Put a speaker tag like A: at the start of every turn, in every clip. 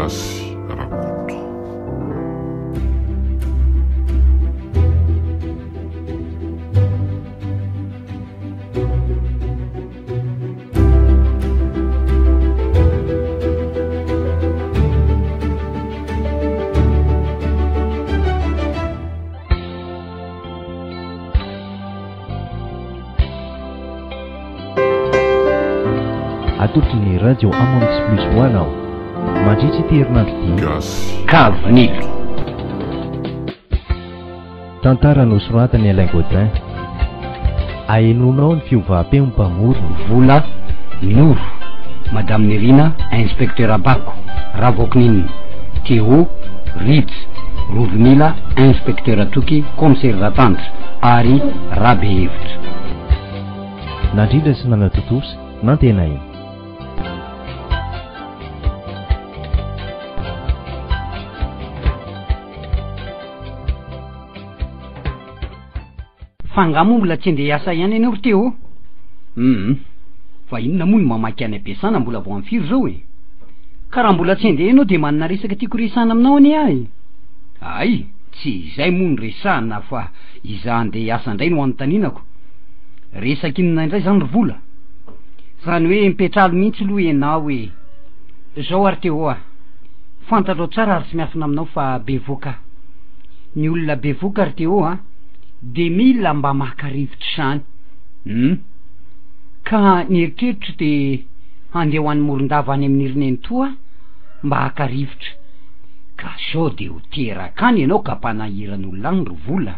A: gasyrakoto.
B: atolotry radio Amanix Plus ho anao mandritra ity herinandro ity
C: KAVINILA
B: Tantara nosoratany Alain Godin ahenonao ny fiovaam-peo mpamorona
C: vola noro madame Nerina inspecteur Abako Ravokininy Teo Rits Rovinila inspecteur Atoky commissaire d'atendre ary rabe hevitra
B: nandrindra sy nanatotosa nantena iny
C: fangamo mbola tsy ndeha hiasa ihany ianao teo fa inona moa no mamaky any ampiasana mbola vao amin'ny firy zao e ka raha mbola tsy ndeha ianao de manana resaka tiako resahana aminao anie ahy ay tsy izay moa ny resahana fa iza andeha hiasa indray no anotaninako resaka inona indray zany ry vola zany hoe mipetralo mihitsy aloha ianao hoe zao ary teo a fantatro tsara ary tsy miafina aminao fa bevoka ny olona bevoka ary teo a de mila mba maka-rivotra zany ka nieritreritry de andeha ho an'ny morondava any amin'ny rineny toa mba haka-rivotra ka sao de ho teraka any ianao ka mpanahiran'olona agny ry vola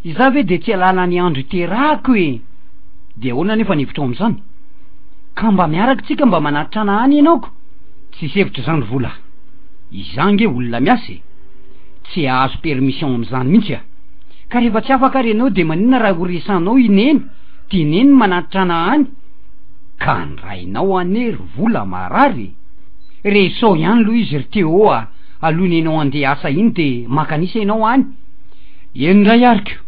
C: iza ve de tsy alala ny andro terako e de ahoana nefa nivitra ao am'izany ka mba miaraky tsika mba manatrana any ianaoko tsy sevitra zany ry vola izange olona miasa tsy ahazo permission am'izany mihitsy a ka rehefa tsy afaka ary ianao de maninona raha horesanao ineny ty ineny manatrana any ka nrainao ane ry vola marary resao ihany loha izy ry teo a alohany ianao andeha asa iny de makanisa ianao any endray ariko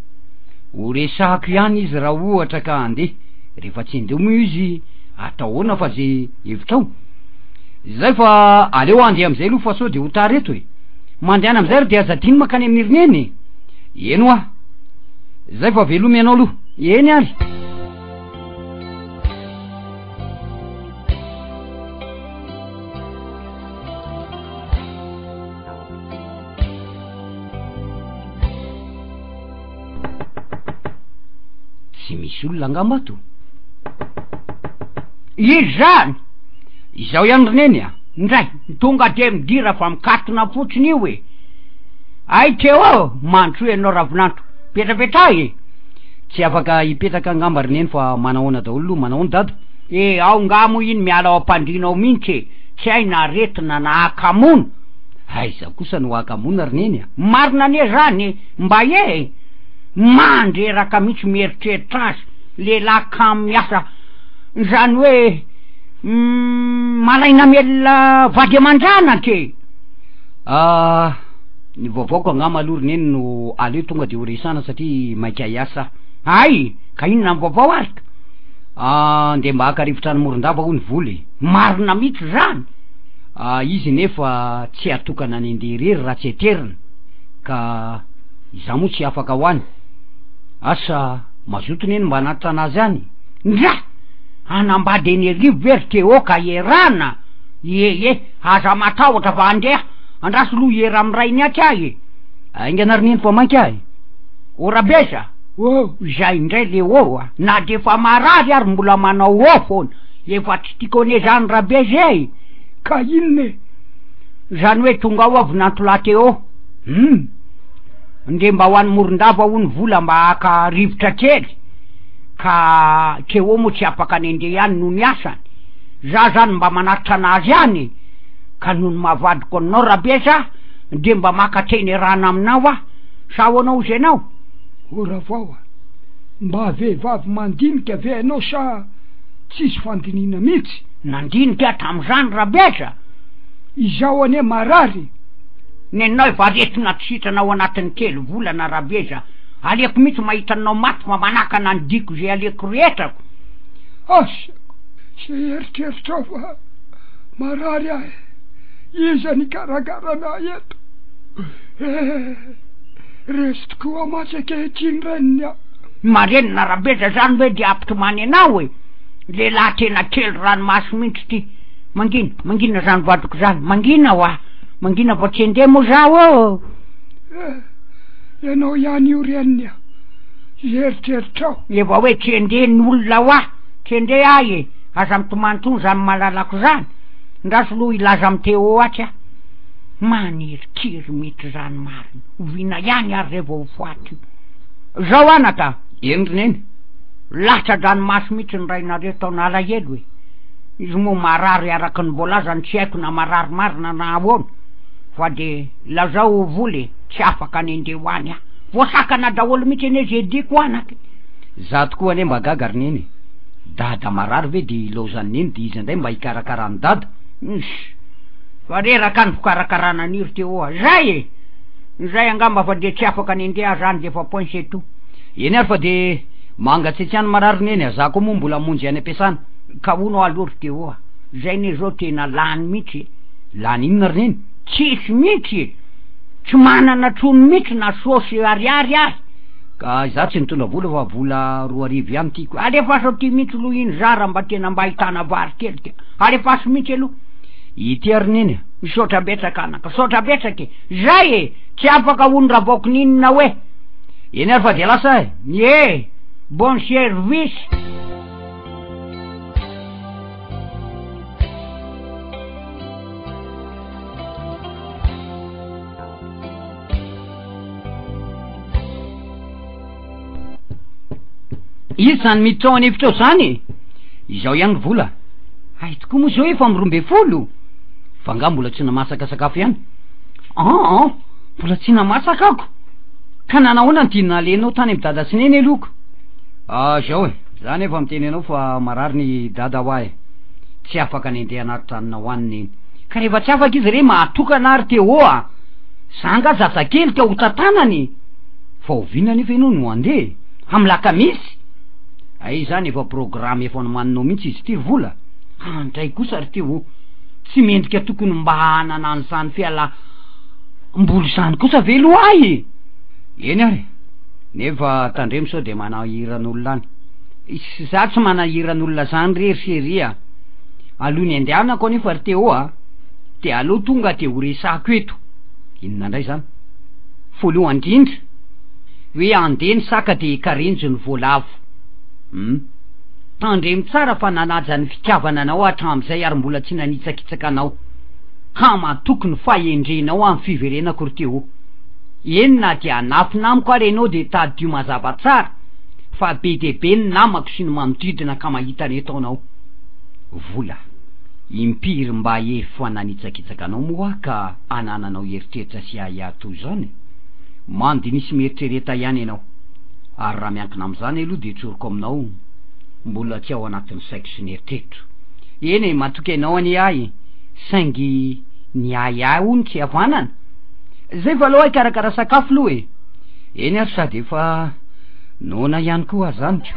C: horesahako ihany izy raha ohatra ka andeha rehefa tsy ndeo moa izy ataoana fa ze hevitrao zay fa aleo andeha am'izay aloha fa sao de ho tareto e mandehana am'izay ry de azadiny makany amin'ny rineny eno a zay fa velomy ianao aloha eny ary tsy misy olona angamba to izy zany izao ihany rineny a ndray tonga de midira fa mikatona fotsiny io e ay teo ao mantro ianao ravinantro petrapetra e tsy afaka hipetraka angamba rineny fa manahoana daholo manahoana dada ao ngamo iny miala ao ampandrinao mihitsy tsy hay na retina na akamona aiza kosa no akamona rineny a marina ane zany mba mandreraka mihitsy mieritreritra azy lehilahy kamo miasa zany hoe malaina melona vady aman-drana ke ny vaovaoko angama aloha rineny no aleo tonga de horesana satria maika hiasa ay ka inona ny vaovao arika de mba haka-rivotra ny morondava ho ny voly marina mihitsy zany izy nefa tsy atokana ny andeha rery raha tsy eterina ka iza moa tsy afaka ho any asa mazotony eny mba anatitra anazy any ndra anambady eny arivo very teo ka erana aza matahotra fa andeha andraso loha era amiray ny aty ahy ainga rineny fa mainky ahy orabeza zay indray le a na de fa marary ary mbola manao foana efa tsy tiako ane zany rabeza ka inone zany hoe tonga ao avinanto laha teo nde mba ho an'ny morondava ho ny vola mba haka rivotra kely ka teo moa tsy afaka ny andeha ihany no ny asany za zany mba manatitra anazy any ka noho ny mahavadiko anao rabeza de mba makateny rana aminao a sa hoanao izy anao
D: ora vao a mba vehivavy mandinika ve anao sa tsisy fandinina mihitsy
C: nandinika tam'izany rabeza
D: izao ane marary
C: nenao evaretina tsitranao ao anatin'ny telo volana rabeza aleko mihitsy mahita anao maty fa manaka nandiko zay aleko rehetrako
D: asako se eritreritrao fa marary ahy iza nikarakarana eto. Resy tokoa masy ankehitriny reniny aho.
A: Marenina rabeza zany hoe de ampitomany anao hoe lehilahy tena kely ranomasy mihitsy ty. Mangina zany vadiko zany, mangina hoa, mangina fa tsy handeha moa zaho
D: ianao ihany io reniny aho, eritreritrao.
A: Efa hoe tsy handeha n'olona hoa, tsy handeha ahy aza mitomany tony zany malalako zany, ndraso loha ilaza amiteo atsy a. Manerikiry mety zany marina, ovina ihany ary rehefa ho foaty. Zao anaka,
C: endrineny
A: latra dranomasy mihitsy ny rainareo tao nalahelo hoe. Izy moa marary araky ny mbolazany tsy haiko na marary marina na ahoana, fa de lazao voly tsy afaka ny andeha hoany ah. Voasakana daholo mihitsy ene ze diko anaky.
C: za tokoa ane mba gaga rineny dada marary ve de lozaneny de izy ndray mba hikarakarany dada.
A: Fa reraka ny fikarakarana niry teo zay angamba fa de tsy afaka ny andeha zany de fa point c'est tout.
C: Eny ary fa de mangatsetsiany marary neny za koa moa mbola monjy any ampiasana.
A: Ka ono alory teo zay ne zao tena lany mihitsy.
C: Lany inona rineny?
A: Tsisy mihitsy, tsy manana trony mihitsy na sosy ariary ahy.
C: Ka za tsy nitondra vola fa vola 2 ihany tiako.
A: Alefaso ty mihitsy lo iny zara mba tena mba hitana vary kely ty. Alefaso mihitsy aloha.
C: Ity ary neny
A: misaotra betsaka anaka, saotra betsaky zay tsy afaka ondra vaoko ninona hoe.
C: Eny ary fa de lasa
A: bon service.
C: Izy zany miditra ao anefitra ao zany. Izao ihany vola.
A: Ay tokoa moa zao efa 12.
C: Fa nga mbola tsy namasaka sakafo ihany.
A: Mbola tsy namasaka ako. Ka nanahoana ny tiana alenao tany amin'ny dada sineny eloko.
C: Zao zany efa miteny anao fa marary ny dada ho ahy, tsy afaka ny andeha anaty tanina hoaniny.
A: Ka rehefa tsy afaka izy re mahatokana ary teo zanga zazakely teo hotantanany.
C: Fa oviana nefa ianao no andeha
A: amin'ny lakamisy.
C: Ay zany efa programe efa nomaninao mihitsy izy ty vola.
A: Andray kosa ry teo tsy mendrika tokony mba hanana an'izany fiala mbolo zany kosa velo ahy.
C: Eny ary nefa tandremo sao de manahiran'olona any.
A: Za tsy manahiran'olona zany rery alohany andehanako anefa ry teo de aloha tonga de ho resako eto.
C: Inona indray zany?
A: Voalohany indrindra hoe andeny saka de karenjy ny voalavo. Tandremo tsara fa nanaja ny fitiavana anao hatramin'izay ary mbola tsy nanitsakitsaka anao. Ka matokony fahendrenao amin'ny fiverenako ry teo. Enina dia anafina amiko ary enao de tadio mazava tsara fa be de be ny namako sy ny manodidina ka mahita ny etaonao.
C: Vola impiry mba hery fa nanitsakitsaka anao moa ka anananao heritreritra sy ahiato zany. Mandy nisy mieritrereta ihany ianao. Ary raha miankina amin'izany aloha de tsoroko aminao mbola tsy ao anatin'ny saiko sy ny eritreritro.
A: Eny matoky anao any ahy saingy ny ahy ony tsy havanana. Zay fa aloha karakara sakafo loha
C: Eny ary sady efa nona ihany koa zany tio.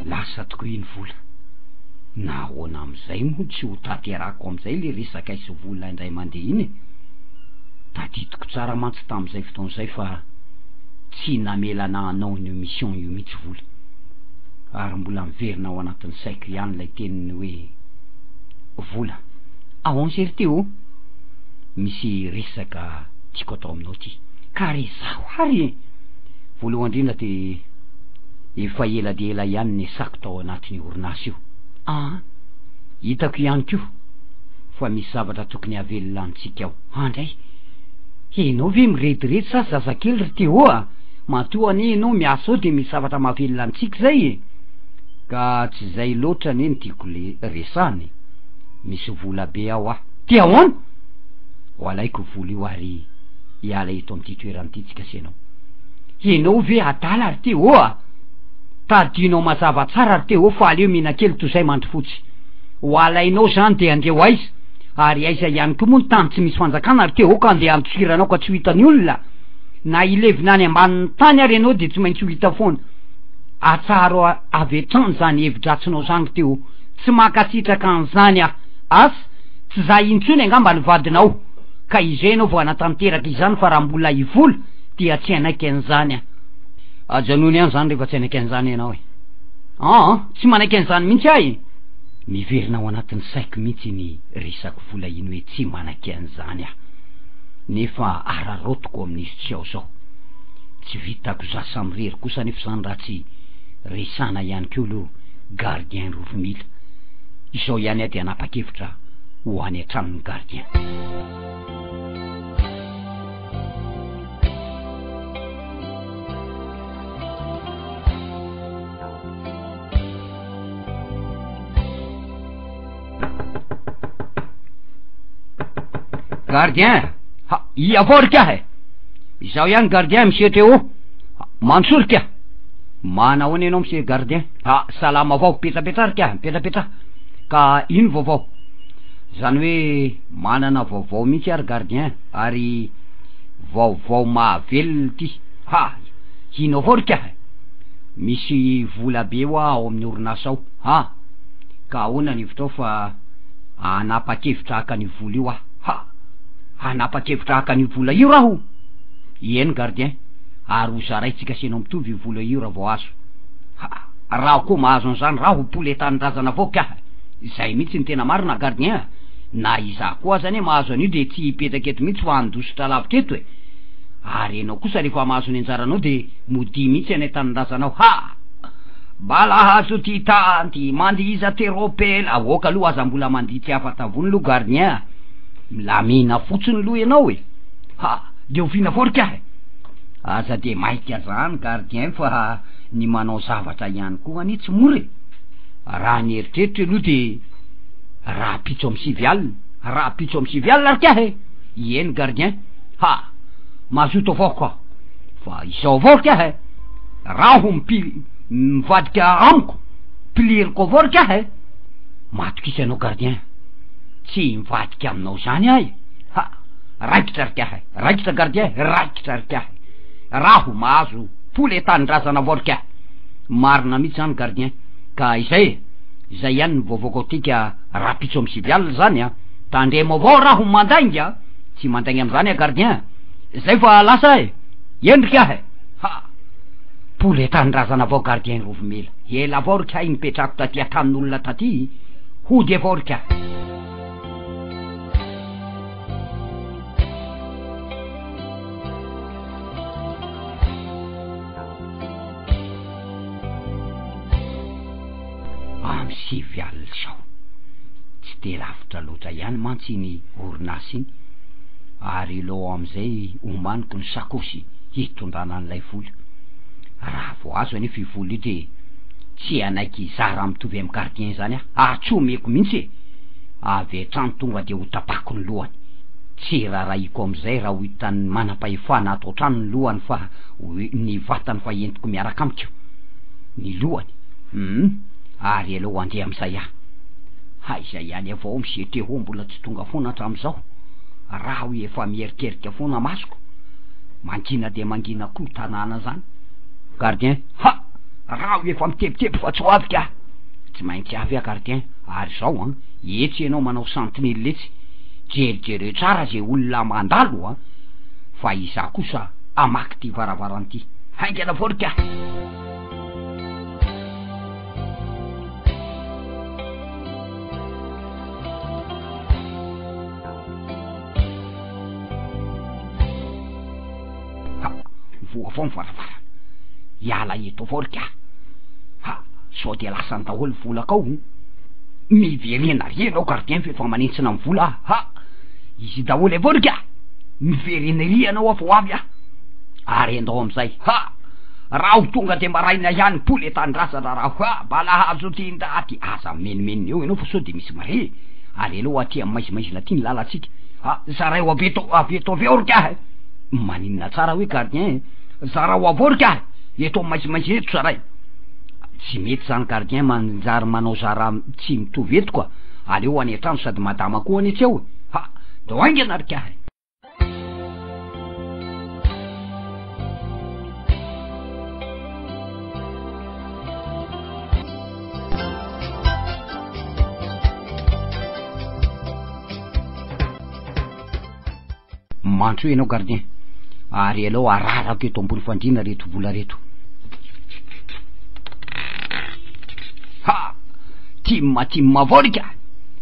C: Lasa tokoa iny vola. Nahoana am'izay moa tsy ho tanterako am'izay le resaka isy vola indray mandeha iny. Tadidiko tsara mantsy tam'izay fotoan'izay fa tsy namelana anao ny mission io mihitsy vola. Ary mbola miverina ao anatin'ny saiko ihany lay teniny hoe vola.
A: Ahoana sery teo?
C: Misy resaka tiako atao aminao ty.
A: Ka re zaho ary
C: voalohany indrindra de efa ela de ela ihany ny sako tao anatin'ny orinasa io. Hitako ihany koa fa misy zavatra tokony havelonantsika ao.
A: Andray enao ve mirediredy sa zazakely ry teo matoa ane enao miasa ao de misy zavatra mahavelonantsika zay
C: ka tsy zay loatra ane ny tiako le resany. Misy vola be ao
A: ty ahoana?
C: Ho alaiko vola io ary hiala eto amin'ity toeran'ity tsika sy
A: enao ve adala ry teo tadinao mazava tsara ry teo fa aleo mina kely toy zay mandro fotsy. Ho alainao zany de andeha ho aiza
C: ary aiza ihany koa moa ny tany tsy misy fanjakana ary teo ka andeha antsiranao ka tsy ho hitany olona na ilevina any ambanin'ny tany ary ianao de tsy maintsy ho hita foana atsaro avy hatrany zany hevi-dratsinao zany teo tsy makasitraka an'izany asa tsy za intsony angamba ny vadinao ka izay anao vo anatanteraka izany fa raha mbola ivola dia tsy anaiky an'izany ajanony any zany rehefa tsy anaiky an'izany ianao tsy manaiky an'izany mihitsy ahy miverina ao anatin'ny saiko mihitsy ny resako vola iny hoe tsy manaiky an'izany nefa ararotoko amin'izy tsy ao zao tsy vitako za samy rery kosa nefa zany raha tsy resana ihany keo lo gardien rovimila izao ihany de anapa-kevitra ho any an-tranon'ny gardien gardien iavory he izao ihany gardien monsieur teo mansorika manao any ianao monsieur gardien salama avao petrapetrarika petrapetra ka ino vaovao zany hoe manana vaovao mihitsy ary gardien ary vaovao mahavelona ty ino avorika misy vola be hoa ao amin'ny orinasa ao ka ahoana ny hevitra ao fa anapa-kevitra haka ny vola io anapa-kevitra haka ny vola io raho eny gardien ary ho zaraitsika senao mitovy vola io raha vao azo raha koa mahazo an'izany raho poletany-drazana avao ka zay mihitsy ny tena marina gardien na iza koa zany mahazo an'io de tsy hipetraka eto mihitsy fa andositra lavitra eto ary ianao kosa rehefa mahazo ny anjaranao de modi mihitsy any tany-drazanao balahazo ty tanty mandiza teropela ahoaka aloha aza mbola mandihy tsy afatavony lo gardien milamina fotsiny lo ianao de ovina vorika aza de maika zany gardien fa ny manao zavatra ihany koa any tsy mora raha ny eritreritry aloha de raha pitso amy sivy alina arika eny gardien mazoto avao ka fa izao avao ka raho mivadika amiko piliriko avao ka matokisy anao gardien tsy mivadika aminao zany ahy raikitra rika raikitra gardien raikitra rika raho mahazo poletany-drazana avao rika marina mihitsy zany gardien ka izay ihany ny vaovaoko tika raha pitso amy sivy alina zany tandremo avao raho mandaingy tsy mandaingy am'zany gardien zay fa lasa endrika poletany-drazana avao gardien rovimela ela avao rika nipetrako taty atamin'olona taty hody avao rika amy sivy alina sao tsy de lavitra loatra ihany mantsy ny orinasa iny ary lo amizay omaniko ny sakosy hitondrana an'ilay vola raha vo azo anefa i vola io de tsy anaiky zara mitovy amy gardien zany atsomeko mihitsy avy atrano tonga de ho tapako ny lohany tsy raraiko amizay raha ho hitany manam-pahefana atao trano ny lohany fa ny vatany fa entiko miaraka amiko ny lohany ary aloha andeha am'izay izay ihany avao misete ho mbola tsy tonga foana hatram'izao raha ho efa mierikerika foana masoko mangina de mangina koa tanàna zany gardien raha ho efa mitebiteby fa tsy ho avy ka tsy maintsy avy gardien ary zao etsy ianao manao sentinelle etsy jerijereo tsara zay olona mandalo fa iza kosa amaky ty varavaranty haingana vorika voa fao mivaravara iala eto vorika sao de lasa ny daholo volakao miverena ry anao gardien fefa manentsina amy vola izy daholo vorika miverena ry anao afo avy ary andao amizay raha ho tonga de maraina ihany poletany-drazana raha balahazo ty ndaty aza menimeniny eo ianao fa sao de misy mare ary aloha aty amy maizimaizina ty ny lalatsika zaray ho aveto avy orika maninona tsara hoe gardien zara ho avorika eto maizimaizina eto saray tsy mety zany gardien manjary manao zara tsy mitovy eto koa aleo any an-trano sady madama koa any etsy ao ha da oainga anarika mantso ianao gardien ary alao ararako eto ambony fandriana reto vola reto ha timma vorika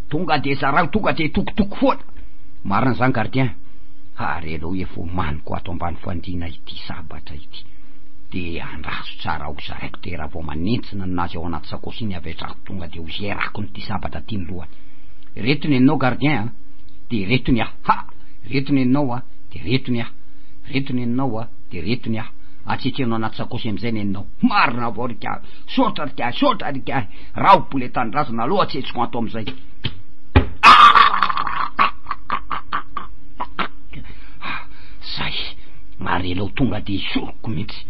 C: tonga de zarao tonga de tokotoko foana marina zany gardien ary alao efo maniko ato ambany fandriana ity sabatra ity de andraso tsara ao zaraiko de raha vao manentsina nazy ao anaty sakosy iny avetrako tonga de ozerako nyty sabatra ty nylohany retony enao gardien de retony ha retony enao de retony retony enao de retony atsitrenao anaty sakosy am'izay ny enao marina vorika sotra rika rao poletandrasona aloha atsetsiko ato am'izay zay ary alao tonga de isoroko mihitsy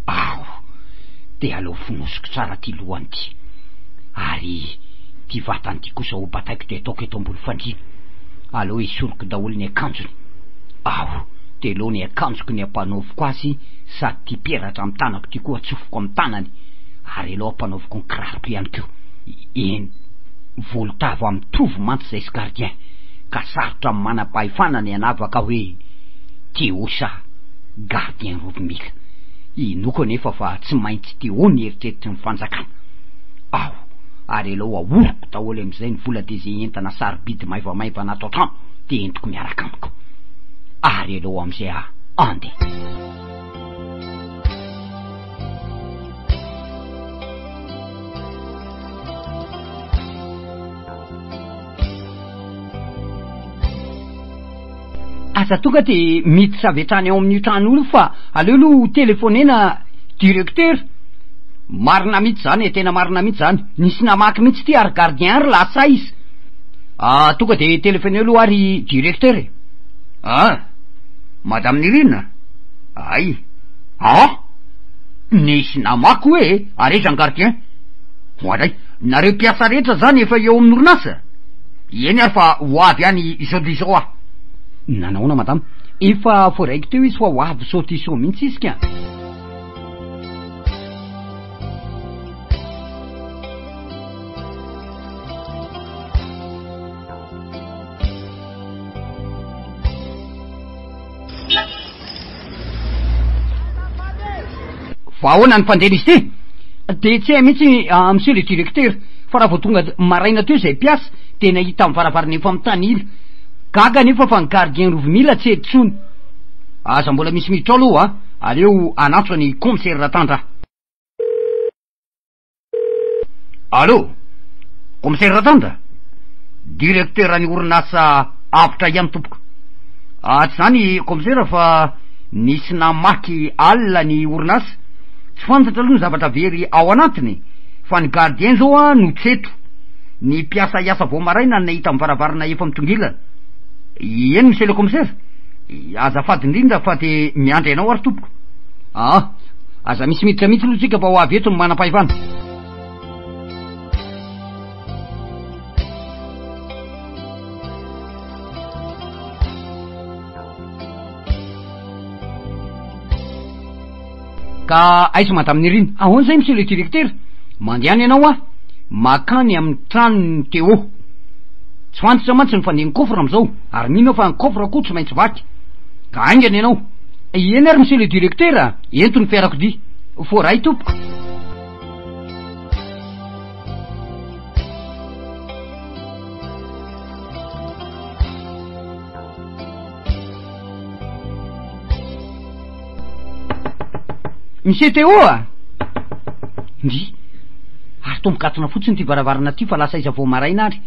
C: ao de alao finosiko tsara ty lohany ty ary ty vatany ty kosa ho bataiko de ataoko eto ambony fandriana alao isoroko daholo ny akanjony ao de aloha ny akanjoko ny ampanaoviko azy sady ty peratra amy tanako ty koa atsofoko amy tanany ary aloha ampanaoviko ny kiraroko ihany keo eny volotavo amy tovo mantsy zay sy gardien ka sarotra amy manam-pahefana ny anavaka hoe ty osa gardien rovimila inoko nefa fa tsy maintsy ty o ny eritreritry ny fanjakana ao ary alao aoroko daholo am'izay ny vola de zay entana sarobidy maivamaiva anato atrano de entiko miaraka amiko ary alao am'izay ande asa tonga de mity savetrany ao amin'ny trano olo fa aleo aloha telefonena directeur marina mihitsy zany tena marina mihitsy zany nisy namaky mihitsy ty ary gardien ary lasa izy tonga de telefone aloha ary directeur madame Nirina ay nisy namaky hoe arezany gardien hoaray nareo mpiasa rehetra zany efa eo amin'ny orinasa eny ary fa ho avy any izao nanaona madame efa foraiko teo izy fa ho avy sotiso mihitsy izy ka fa ahoana ny fandeha izy ty de tsy hay mihitsy monsieur le directeur fa raha vao tonga maraina teo zay mpiasa de nahita amy varavarana efa amy tany ila gaga nefa fa ny gardien rovimila tsy editsony aza mbola misy miditra aloha aleo anatso ny commissaire Tantara allo commissaire Tantara directeur any orinasa avitra ihany tompoko tsy zany commissaire fa nisy namaky alina ny orinasa tsy fantatra aloha ny zavatra very ao anatiny fa ny gardien zao no tseto ny mpiasa iasa vao maraina nahita amy varavarana efa mitongilana eny monsieur le commissaire azafady indrindra fa de miandry anao ary tompoko aza misy miditra mihitsy aloha tsika fa ho avy eto ny manam-pahefana ka aiso madame Nirina ahoana zay monsieur le directeur mandeany ianao makany amy tranony teo tsy fantatra mantsy ny fandeha ny kofra am'izao ary mino fa ny kofra koa tsy maintsy vaky ka aingany ianao eny ary monsieur le directeur ento ny fiarakodia foray tompoko monsieur Théo ndry ary tombokatona fotsiny ty varavarana ty fa lasa iza vao maraina ary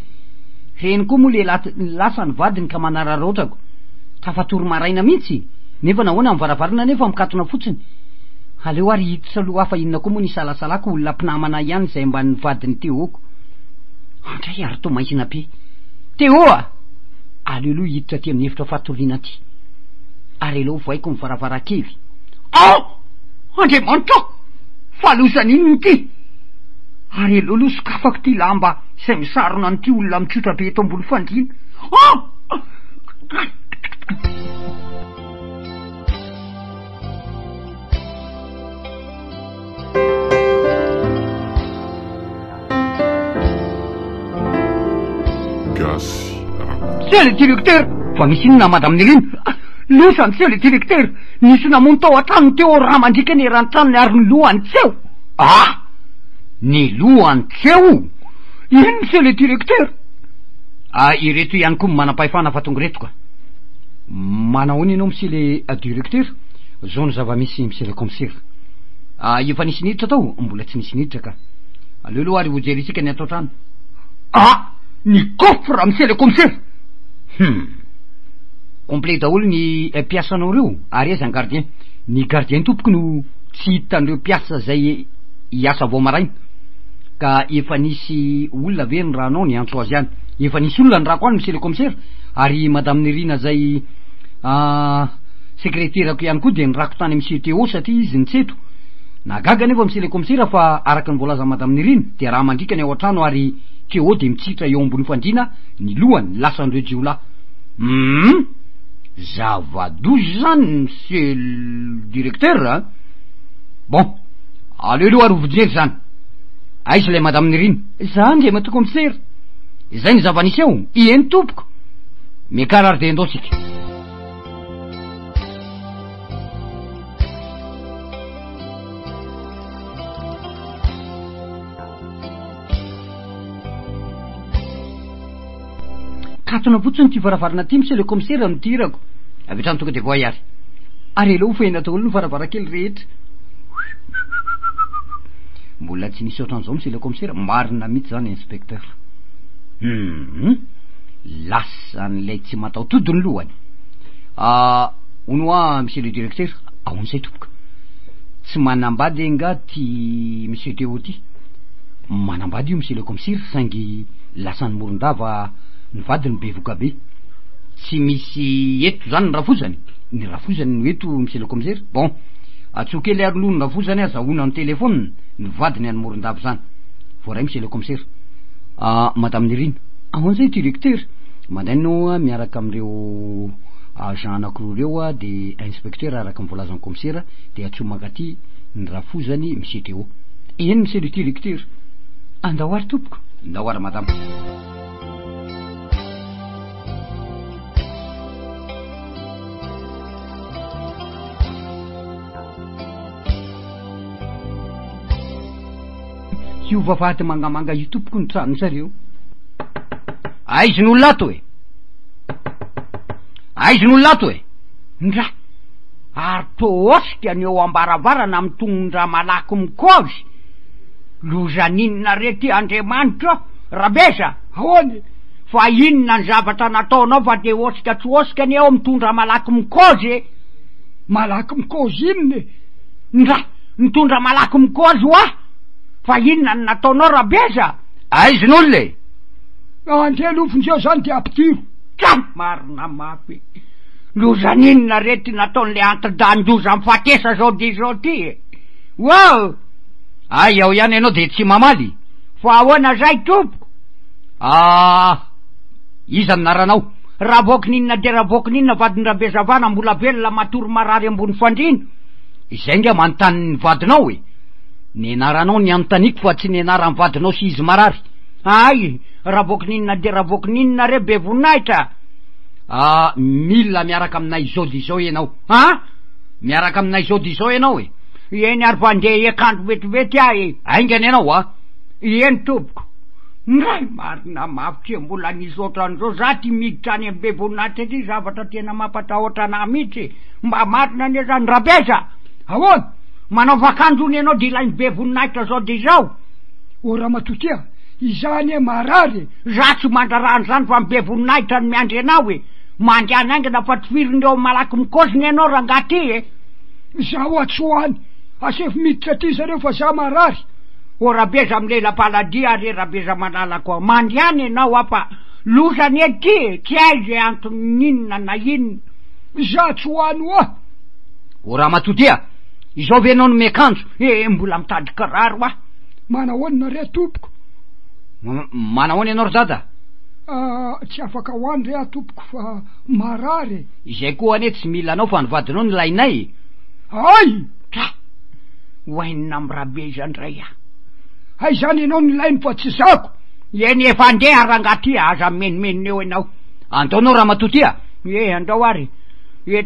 C: reny koa moa le lasa ny vadiny ka manararotrako tafatory maraina mihitsy nefa nahoana amy varavarana nefa mikatona fotsiny aleo ary hiditra aloha afa inona koa moa nisalasalako olona mpinamana ihany zay mba ny vadiny Théoko andray ary to maintsina be Théo aleo aloha hiditra ty amin'ny efitra fatoriana ty ary aleo vaiko ny varavarakevy andriamanitra falosany inony ty
A: Ary aloha sokafako ty lamba izay misarona an'ity olona mitsotra be eto ambony fandriana.
E: Gasy, rakoto.
A: Monsieur le directeur, fa misy inona madame Nirina? Losa monsieur le directeur, nisy namono tao an-trano teo raha mandrika ny eran-tranony ary ny lohany tseo. Ah, ny lohany tseo? Ino monsieur le directeur? Ireto ihany koa manam-pahefana fa tonga reto ka.
C: Manahoana ianao monsieur le directeur? Zao ny zava-misy monsieur le commissaire.
A: Efa nisy niditra tao?
C: Mbola tsy nisy niditra ka.
A: Aleo aloha ary ho jerisika ny atao trano. Ny coffre monsieur le commissaire.
C: Complet daholo ny mpiasanao reo ary aiza ny gardien? Ny gardien tompoko no tsy hitan'ireo mpiasa zay hiasa vao maraina ka efa nisy olona ve ny ranao ny antso azy any. Efa nisy olona ny rako any monsieur le commissaire ary madame Nirina zay secrétaire-ko ihany koa de ny rako tany monsieur Théo satria izy nitseto. Nagaga nefa monsieur le commissaire fa araky ny voalaza madame Nirina de raha mandrika ny ao an-trano ary Théo de mitsitra eo ambony fandriana ny lohany lasan'ireo jiolahy.
A: Zava-dozy zany monsieur le directeur. Bon, aleoloha ary hovijery zany. Aiza lay madame Nirina?
C: Za ndre mato commissaire.
A: Zay ny zava-nisy eo? Eny tompoko. Mikarary de andao sika.
C: Katona fotsiny ty varavarana ty monsieur le commissaire mitirako.
A: Avetrano tonga de voayary.
C: Ary aloha fehina daholo ny varavarankely rehetra.
A: Mbola tsy nisy ohatran'izao monsieur le commissaire. Marina mihitsy zany inspecteur. Lasa n'ilay tsy mataotody ny lohany.
C: Onoa monsieur le directeur.
A: Ahoana izay tompoko?
C: Tsy manambady nga ty monsieur Théo ty.
A: Manambady io monsieur le commissaire saingy lasa ny morondava ny vadiny be voka be. Tsy misy eto zany ny rafozany. Ny rafozany no eto monsieur le commissaire. Bon, atsokely ary loha ny rafozany azahoana ny telefônina ny vadiny any morondava zany. Voaray monsieur le commissaire.
C: Madame Nirina. Ahoana zay directeur? Mandainao miaraka amin'ireo agent anankiroa reo de inspecteur araka ny voalazan'ny commissaire de atsomaka aty ny rafozany monsieur Théo. Eny monsieur le directeur. Andao ary tompoko.
A: Andao ary madame.
C: Io vavahady mangamanga io tompoko ny trano zareo.
A: Aizy ny olona ato e. Aizy ny olona ato e. Ndra ary toosika ny eo ambaravarana amin'ny tonondra malaky mikozy. Lozaninona rety Andriamanitra rabesa.
D: Ahoany?
A: Fa inona ny zavatra nataonao fa de osika tsy osika ny eo mitondra malaky mikozy.
D: Malaky mikozy inony?
A: Ndra mitondra malaky mikozy hoa. Fa inona ny nataonao rabesa? Aizy ny olona e.
D: Antelofonjeo zany de ampitiro.
A: Marina mafy. Lozaninona rety nataon'le antidanjoza mifatesa zao de zao ty e. Wow. Ay ao ihany ianao de tsy mamaly. Fa ahoana zay tompoko?
C: Iza ny naranao?
A: Ravokininona de ravokininona vadin-drabezavana mbola velona matory marary ambony fandrina.
C: Izay nga manontany ny vadinao e. Ny anaranao ny anontaniko fa tsy ny anaran'ny vadinao sy izy marary.
A: Ay, ravokininona de ravokininona re be voninahitra.
C: Mila miaraka aminay zao di zao ianao. Miaraka aminay zao di zao ianao e.
A: Eny ary vandeha ekandro vetivety ahy.
C: Aingany ianao
A: Eny tompoko. Ndray marina mafy mbola nisotran'izao za ty miditra any be voninahitra ty zavatra tena mampatahotra anahy mihitsy. Mba marina ane zany rabesa.
D: Ahoana?
A: Manao vakanjony ianao de ilainy be voninahitra zao de zao.
D: O ramatotia, izany e marary.
A: Za tsy mandrarany zany fa be voninahitra ny miandry anao e. Mandriany aingana fa tifirindreo malaky mikosiny ianao rangaty e.
D: Zaho atsoany. Asefo miditra ty zareo fa za marary.
A: O rabeza amlela paladia ary rabeza malalako mandriany ianao apa losany ety tsy aizy antoninona na inona.
D: Za atsoany oa.
C: O ramatotia, izao ve anao no miakanjo?
A: Mbola mitady kiraro
D: manahoana re tompoko
C: manahoana ianao ry dada
D: tsy afaka hoany re tompoko fa marary
C: izay koa ane tsy mila anao fa nivadinao ny lainay
D: ay
A: hoainina amy rabe zany ray
D: ay zany ianao ny lainy fa tsy zako
A: eny efa andeha rangaty aza menimenina eo ianao
C: andaonao raha matotya
A: andao ary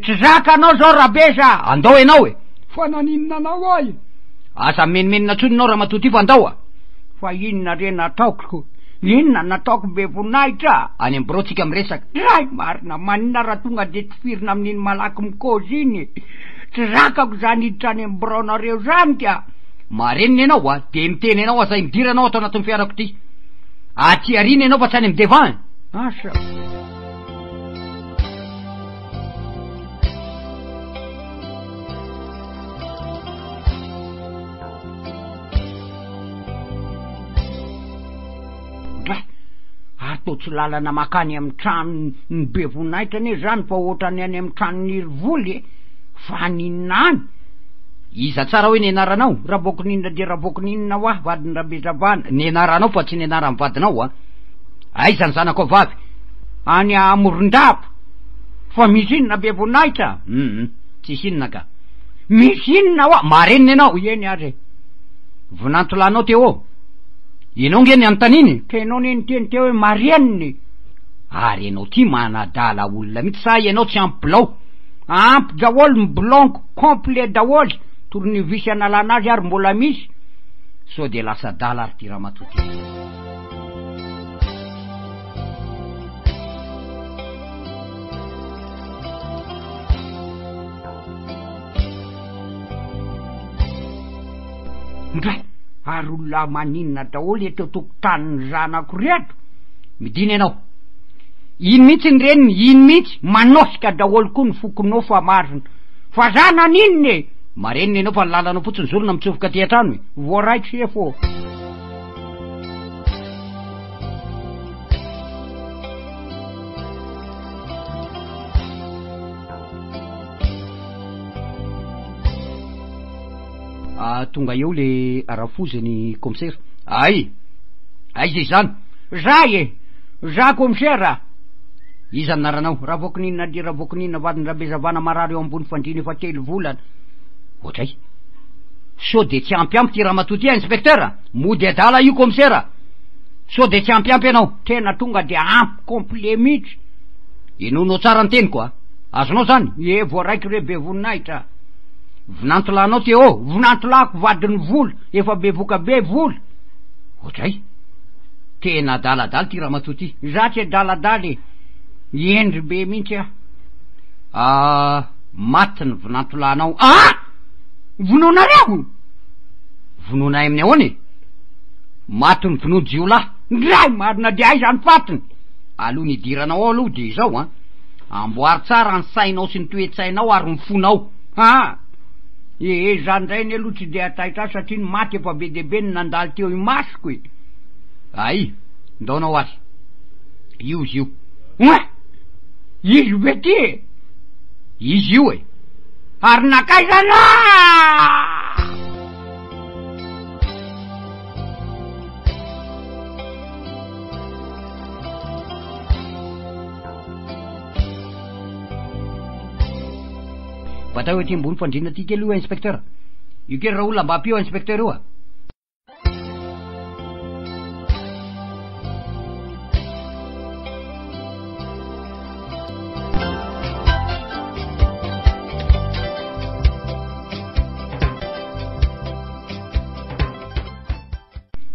A: tsy zaka anao zao rabe sa
C: andao ianao
D: fa naninona anao ay
C: asa menimenina tsony anao raha matoty fa andao
A: fa inona re nataoko inona nataoko be voninahitra
C: any amy brotsika miresaka
A: ray marina manina raha tonga de tifirina amin'iny malaky mikozy iny tsy zakako zany hiditra any amy braonareo zany ka
C: mareniny ianao de miteny ianao azay midira anao atao anatin'ny fiarako ty aty arina ianao fa tsy any amy devan
A: asa atao tsy lalana makany amy trano ny be voninahitra ane zany fa ohatrany any amy trano niryvoly fa ninany
C: iza tsara hoe nianaranao
A: rabokoninona de rabokoninona ho vadiny rabezavana
C: nianaranao fa tsy nianara amy vadinao aiza ny zanako vavy
A: any amoron-drapo fa misy inona be voninahitra
C: tsisy inona ka
A: misy inona
C: mareniny ianao
A: eny ary
C: vonantolanao teo ianao nge ny anontaniny
A: kenao neny teny teo hoe mareniny
C: ary ianao ty manadala olona mihitsy sa ianao tsy ampy bilao
A: ampy daholo my blanco complet daholo torony visy analana azy ary mbola misy
C: so de lasa dala ary ty raha matoty
A: ndray ary olona maninona daholo eto tokotaniny zanako reto
C: midina ianao
A: iny mihitsy ny reniny iny mihitsy manosika daholo koa ny fokonao fa marina fa zananinny
C: mareniny ianao fa ny lalanao fotsiny zorona mitsofoka ty an-trano
A: voaraitry efo
C: tonga eo le arafozany commissaire ay zay zany
A: zay za commissaire
C: iza naranao
A: ravokininona de ravokininona vadiny rabezavana marary eo ambony fandriny efa 3 volana
C: ohatray so de tsy ampiampy ty raha matoty inspecteur mody adala io commissaire so de tsy ampiampy ianao
A: tena tonga de ampy complet mihitsy
C: inonao tsara ny teny koa azonao zany
A: voaraiky re be voninahitra
C: vinantolanao teo
A: vinantolako vadiny vola efa be voka be vola
C: ohatray tena daladala ty raha matoty
A: za tsy daladala endry be mihitsy
C: matiny vinantolanao
A: vononareo
C: vononay amin'ny ahoany matiny vono jiolahy
A: ndray marina de ay zany fatiny
C: aloha nidiranao aloha de izao amboary tsara ny sainao sy ny toe-tsainao ary ny fonao
A: zany ndray ny aloha tsy de ataitra satria ny maty efa be debe ny nandalo teo imasoko
C: ay ndaonao azy io izy io
A: izy ve ty
C: izy io
A: ary nakay zany
C: bata hoe ty ambony fandrina ty kely io inspecteur io kely raha olona mba ampio inspecteur io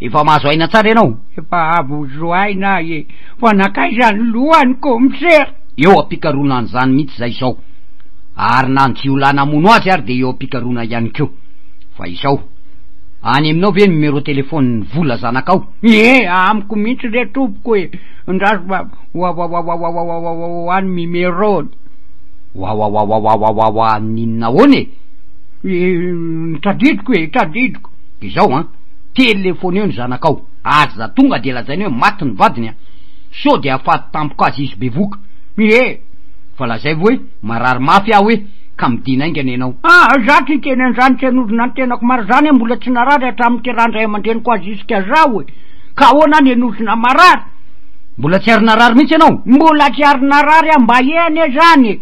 C: efa mahazo aina tsara ianao
A: efa avozo aina fa nakay zany lohany commissaire
C: eo ampikarona an'izany mihitsy zay zao ary nanjiolanamono azy ary de eo ampikarona ihany keo fa izao any aminao ve numéro telefony vola zanakao
A: amiko mihitsy re tompoko ndrazo any numéro
C: ninona hony
A: tadidiko tadidiko
C: izao telefony eo ny zanakao aza tonga de lazainy hoe maty ny vadiny so de afaty tampoka azy izy bevoka
A: fa
C: lazay hoe marary mafy aho hoe ka midina aingany ianao
A: za ty tena an'izany tsy anodina ny tenako maro zany a mbola tsy narary hatramin'ny terandray aman-dreny koa jusqu'à zao ka ahoana ny anodina marary
C: mbola tsy ary narary mihitsy ianao
A: mbola tsy ary narary mba eny zany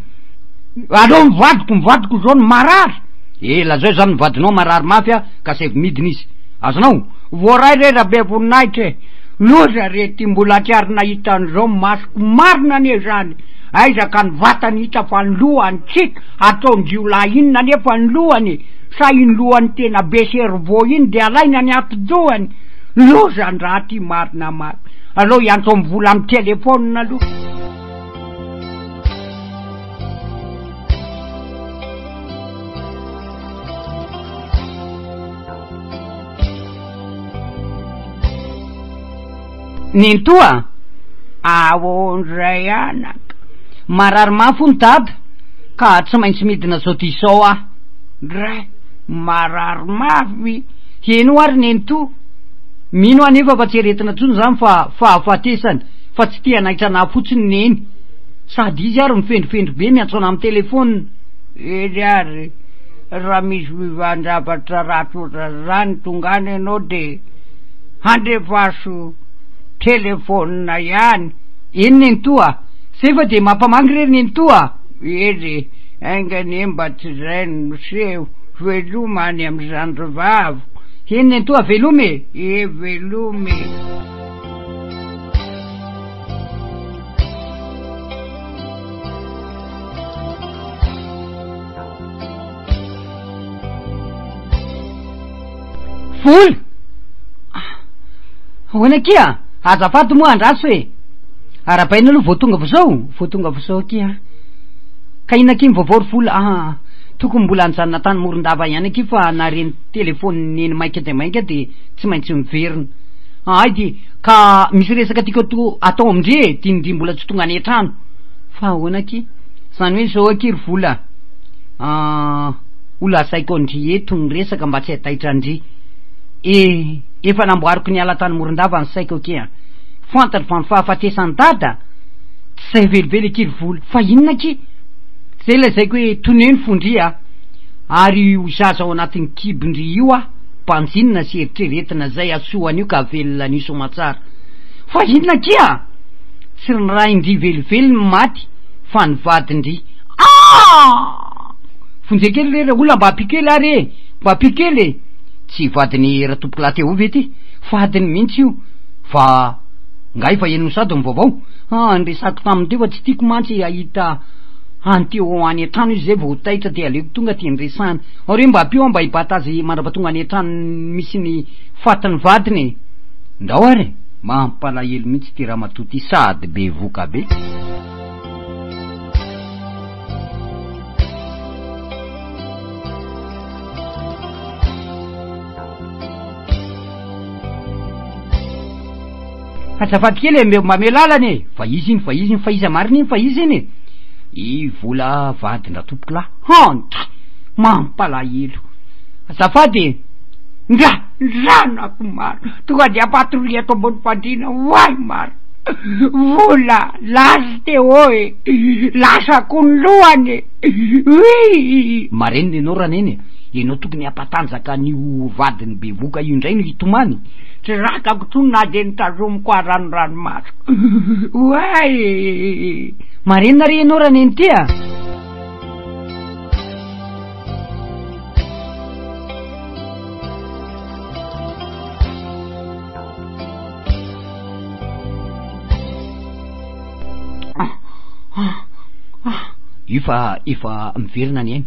A: aleo mivadiko zao ny marary
C: lazao zany mivadinao marary mafy a ka sy midina izy azonao
A: voaray rera be voninahitra loza rety mbola tsy ary nahita an'izao masoko marina ne zany aiza ka ny vatany hita fa ny lohany tsika ataony jiolahy inona nefa ny lohany sa iny lohany tena be servo iny de alaina ny atidohany loza ny raha ty marina maro aleo iantso mivola amy telefônina aloha
C: nintoa
A: avondray anaka
C: marary mafo ny dada ka tsy maintsy midina zao ty sao
A: dray marary mafy
C: heno ary ninto mino anefa fa tsy retina tsony zany fa fahafatesany fa tsy tia nahitrana fotsiny neny sady izy ary mifendrifendry be miantsona amy telefônina
A: edy ary raha misy vivan-javatra ratrotra zany tongany ianao de handrefaso telefônina ihany
C: eny nintoa sefa de mampamangy rery nintoa
A: edy aingany mba tsy zay no seho velomany amy zandrovavo
C: eny nintoa velome
A: velome
C: folo ahoana kia azafady moa andraso arabaina aloha voatonga vozao kia ka ina kimy vaovao ry folo tokony mbola anjanona tany morondava ihany aky fa nareny telefôny neny mainka de mainka de tsy maintsy miverina ay de ka misy resaka tiako atao amindre dindry mbola tsy tonga any an-trano fa ahoana aky zany hoe zao aky ry vola ola asaiko andry eto ny resaka mba tsy hataitra andry efa namboariko ny ala tany morondava ny saiko aky fantany fa ny fahafatesany dada tsy zay velively aky ry vola fa inona aky zay la zaiko hoe toneny fondry ary zaza ao anatin'ny kibondry io mpanjinina sy eritreretina zay asoany io ka velona niso matsara fa inona kia tsy ny raha indry velively ny maty fa ny vadindry fonjekely rera olona mba apikely ary mba apikely tsy vadiny ratompoko laha teo vety vadiny mihitsy io fa ngay fa enino sady ny vaovao ndresako taminy teo fa tsy tiako mantsy ahita anteo any an-trano izy zay vao taitra de aleko tonga ty ndresana ary mba apio mba hibatazy mandrapatonga any an-trano misy ny fatiny vadiny ndao ary mampalahelo mihitsy ty raha matoty sady be voka be azafady kely mame lalany fa izy iny fa izy mariny iny fa izy iny i vola vadina tompoko lahy mampalahelo azafady ndra zanako maro tonga de apatroly ato ambony fandrina way maro vola lasa teo lasako ny lohany mareny nenao raneny enao tokony ampatanjaka nio vadiny be voka io indray no hitomany tsy rakako tsony na de nitazomiko ranomasoko way marena re enao raneny tia efa miverina ny eny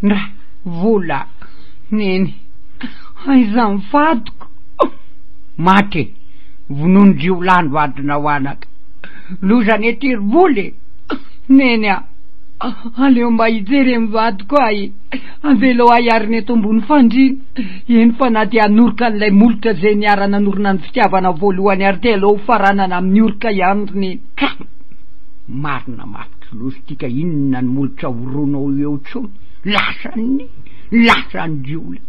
C: ndra vola neny aiza mifadiko maty vonondrio lany vadina ho anaka lozany ety ry voly neny aleo mba hijery mivadiko avelo aiariny eto ambony fandrina eny fa na de anoroka an'ilay molotra zay niarana anorona ny fitiavana voalohany ary de aleo faranana amin'ny orika ihany neny marina mafy lozy tika inona ny molotra horonao eo tsony lasany jiola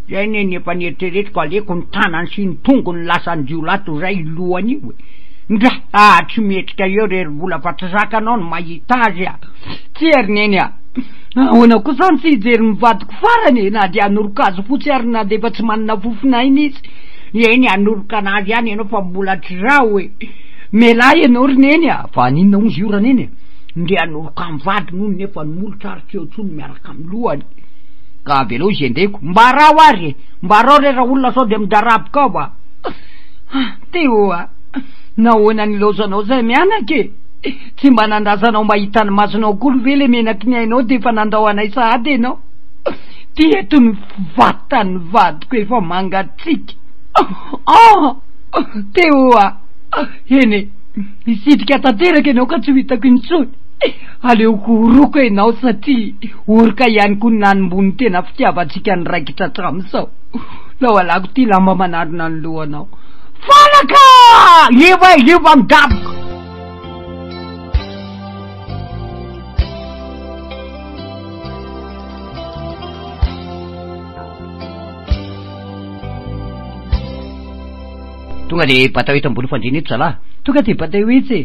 C: zay neny efa nieritreretiko aleko ny tanany sy ny tongony lasany jiola ato zay lohany io ndra tsy metrika eo rery vola fa tsy zakanao ny mahita azy tsy ery neny ahoana koa zany tsy hijery mivadiko farany na dia hanorokazo fotsy ary na de efa tsy manana fofinainy izy eny hanoroka anazy ihany ianao fa mbola trirao e melahy ianao roneny a fa ninona ozy io raneny ndre hanoroka mivady noho nefa nomolotra ary keo tsony miaraka amy lohany ka avy aloha izy endreko mba rao ary mba rao re raha olona sao de midaraboka ao a teo a nahoana nilozanao zay mianake tsy mba nandrazanao mahita ny masonao kolo ve le menaky ny ainao de efa nandao anay sahady enao ty eto ny vatany vadiko efa mangatsika teo a ene isitrika tanteraka enao ka tsy ho hitako intsony aleoko oroko enao satria orika ihany ko nanymbony tena fitiavatsika ny raikitra atram'izao lao alako ty lamba manarona ny lohanao fanaka efa midaboko tonga de batao eto ambony fandrina eto zalahy tonga de batao etsy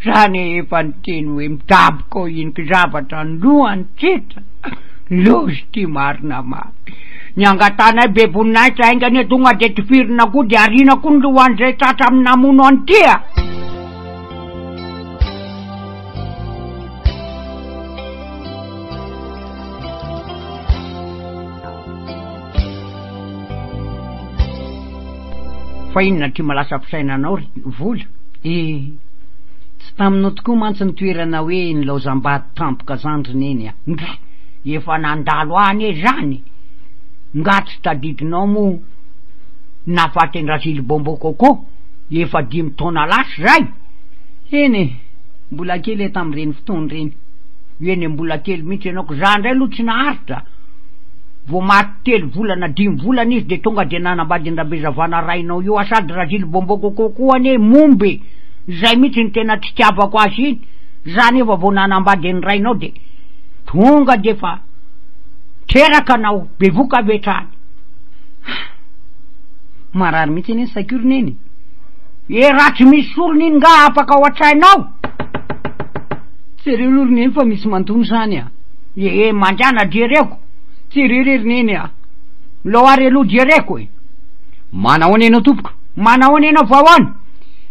C: zany efa niteny hoe midaboko iniky zavatra nolohany tritra lozy ty marina mary ny angatanay bebonay traingany tonga de tifirina koa de arina koa ny lohan'izay tratra amy namono antia fa inona ty malasa fisainanao vola tsy taminao tokoa mantsy ny toerana hoe nilaozam-bady tampoka zany roneny a ndra efa nandalo any e zany ngatsy tadidinao mo nafaty nrazily bombo koko efa 5 taona lasy zay eny mbola kely e tam'ireny fotoany reny eny mbola kely mihitsy ianao ko za ndray aloha tsy naharitra vo maty 3 volana 5 volana izy de tonga de nanambady nrabezavana rainao io asady razily bombo koko koa ane mombe zay mihitsy ny tena tsy tiavako azy iny zany efa vo nanambady ny rainao de tonga de fa teraka anao bevoka vetrany marary mihitsy eny sakurony eny raha tsy misy solony iny nga afaka ao an-trainao tsy reo lorony eny fa misy mantono zany a mandrana jereko tsy rereneny a loary aloha jereko e manahoana enao tompoko manahoana enao vahoany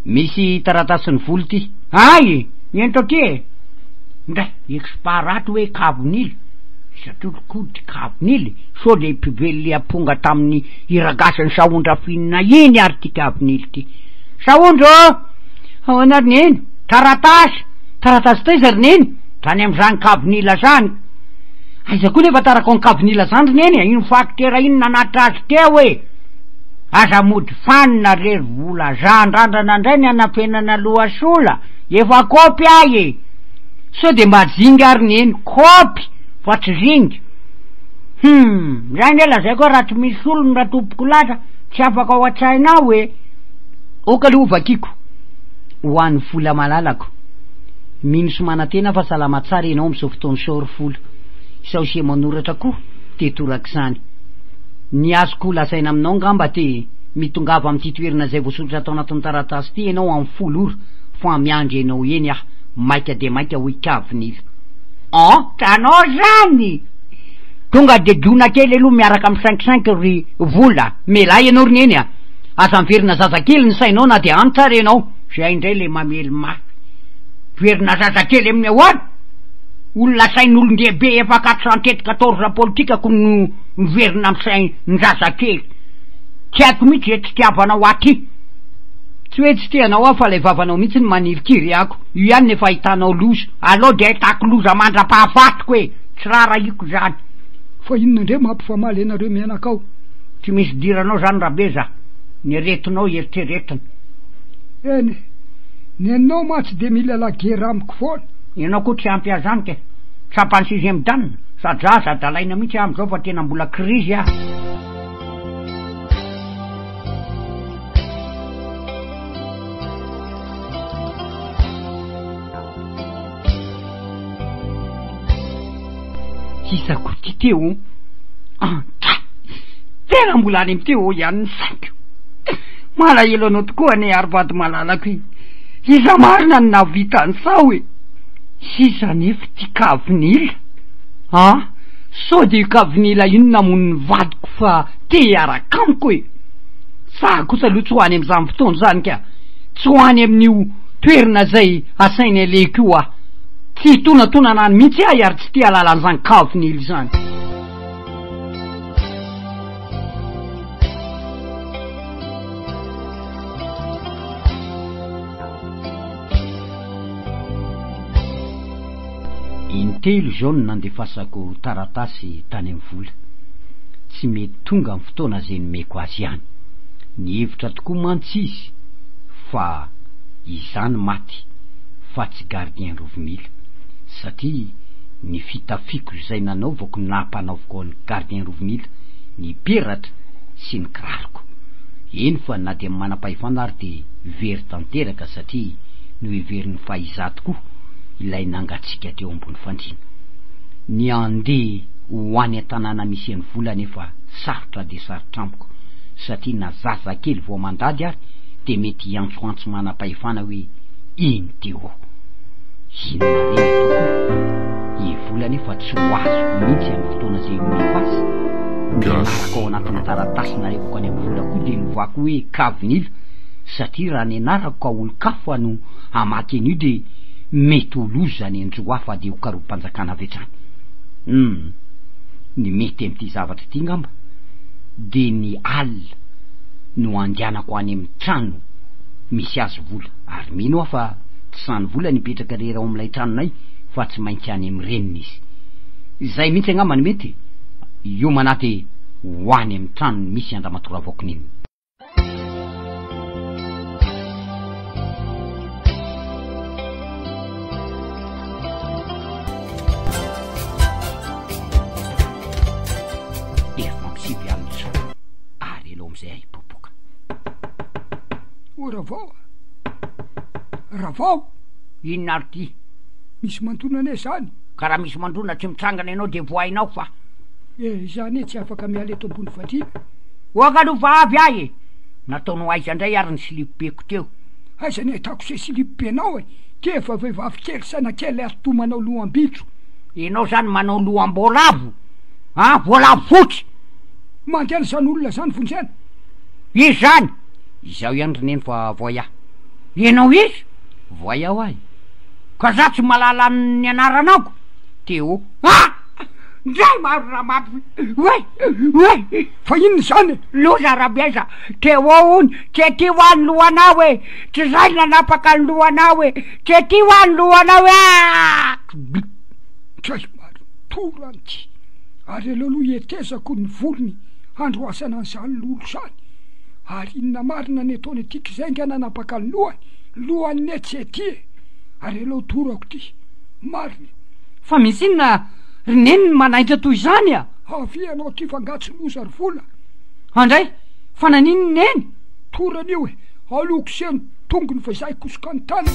C: misy taratasiny volo ty ay ento ty e ndray exparato hoe KAVINILA satrolokodry KAVINILA so le pibely aponga tamin'ny iragasany saondra finina iny ary ty KAVINILA ty saondro ahoana roneny taratasy tay za roneny zany am'zany KAVINILA zany aiza koa nefa tarako ny KAVINILA zany roneny ino factera iny nanatitra azy teo e aza mody fanina rery vola zandrandrana ndray ny anapenana lohasola efa kopy ay e so de mba zingy ary neny kopy fa tsy zingy zay ndre lazay koa raha tsy misy olony raha tompoko lasa tsy afaka ao an-tsainao e oka aloha ovakiko ho an'ny vola malalako mino somanatena fa salama tsara enao am'izao fotoany saory fola sao se manoratra koa tetorak' zany ny azoko lasaina aminao ngamba te mitongava am'ty toerana zay voasoratra atao anatin'ny taratasy ty enao amy 10 ora fa miandry enao eny maika de maika hoy KAVINILA tranao zany tonga de dona kely aloha miaraka amy 5 ry vola melahy enao roneny aza miverina zazakely ny sainao na de any tsara enao zay indray le mamely mafy verina zazakely amin'ny ahoany olona sain'olon-dehibe efa 414 politika ko no miverina amy sain ny zazakely tiako mihitsy ze tsy tiavanao aty tsy hoe tsy tianao ao fa le vavanao mihitsy ny manirikiry ako io ihany nefa ahitanao loza aloha de ahitako loza mandra-pahafatiko e tsy rara iko zany
D: fa inona ndre mampifamaly anareo mianakao
C: tsy misy diranao zany rabe za ny aretinao eritreretiny
D: eny nenao ma tsy de mila lagera amiko foana
C: ianao koa tsy ampy azany ke sapany 6e danina sady za sady alaina mihitsy am'izao fa tena mbola krizy isako ty teo tena mbola any am'teo ihany ny saiko malahelo anao tokoa ane ary-vady malalako iny iza marina ny navitany sao e sisa nefa ty KAVINILA sao de kavinila ino namon'ny vadiko fa te hiaraka amiko e sa kosa aloha tsy hoany am'izany fotoana zany ka tsy hoany amin'io toerana zay asainy aleko io tsy tonatonanany mihitsy ary tsy tia alalan'izany kavinily zany intelo zao no nandefasako taratasy tany amin'ny vola tsy mety tonga amin'ny fotoana zay nomeko azy ihany ny hevitra tokoa mantsy izy fa izany maty fa tsy gardien rovimila satria ny fitafiko zay nanaovako nampanaovako ny gardien rovimila ny peratra sy ny kiraroko eny fa na de manam-pahefana ary de very tanteraka satria no heverin'ny fahizà tokoa ilay nangatsika teo ambony fandrina ny andeha ho any an-tanàna misy any vola nefa sarotra de sarotra amiko satria na zaza kely vao mandady ary de mety hiantsoantso manam-pahefana hoe iny teo inona reny toko i vola nefa tsy ho azoko mihitsy amin'ny fotoana zay omefasy nianarako ao anatin'ny taratasy narevako any amin'ny vola koa de nivoako hoe kavinila satria raha ny anarako ka olo-kafo no amaky an'io de mety olozany andro hafa de ho karom-panjakana avy hatrany ny mety am'ty zavatra ty ngamba de ny alina no andeanako any amin'ny trano misy azy vola ary mino aho fa tsy sany vola nipetraka rera ao am'ilay tranonay fa tsy maintsy any amin'ny reniny izy zay mihitsy angamba ny mety io manaty ho any amin'ny trano misy andramatora vaokoniny zay aipopoka
D: o ravao ravao
A: inona ary ty
D: misy mandronana e zany
A: ka raha misy mandrona tsy mitrangana ianao de voainao fa
D: zany e tsy afaka miala eto ambony fandrina
A: oakalofa avy ahy e nataonao aiza indray ary ny silipopeko teo
D: aiza ny ahitako se silipopenao e tefa vehivavy kely sanakely ary to manao loam-bitro
A: ianao zany manao loam-boalavo voalavo fotsy
D: mandeana zany olona zany vonjena
A: izy zany izaho ihany roneny fa voaya ianao izy voayao ahy ka za tsy malala ny anaranako teo ndray maro raha mapy oe
D: fa inona zany
A: loza rabiaiza teo ao ony tety ho any lohanao e tsy zay nanapaka ny lohanao e tety ho any lohanao e
D: tray maro toranty ary aloaloha etezako ny volony andro asana an'izany lolo zany ary inona marina ny ataony atiky zay nga nanapaka ny lohany netsy ety ary aloha torako ty mariny
C: fa misy inona rineny manaitra toy zany
D: avy anao ty fangatsy loza ry vola
C: andray fa nanino neny
D: torany io e aloko seny tongony fa zay kosoka ny tany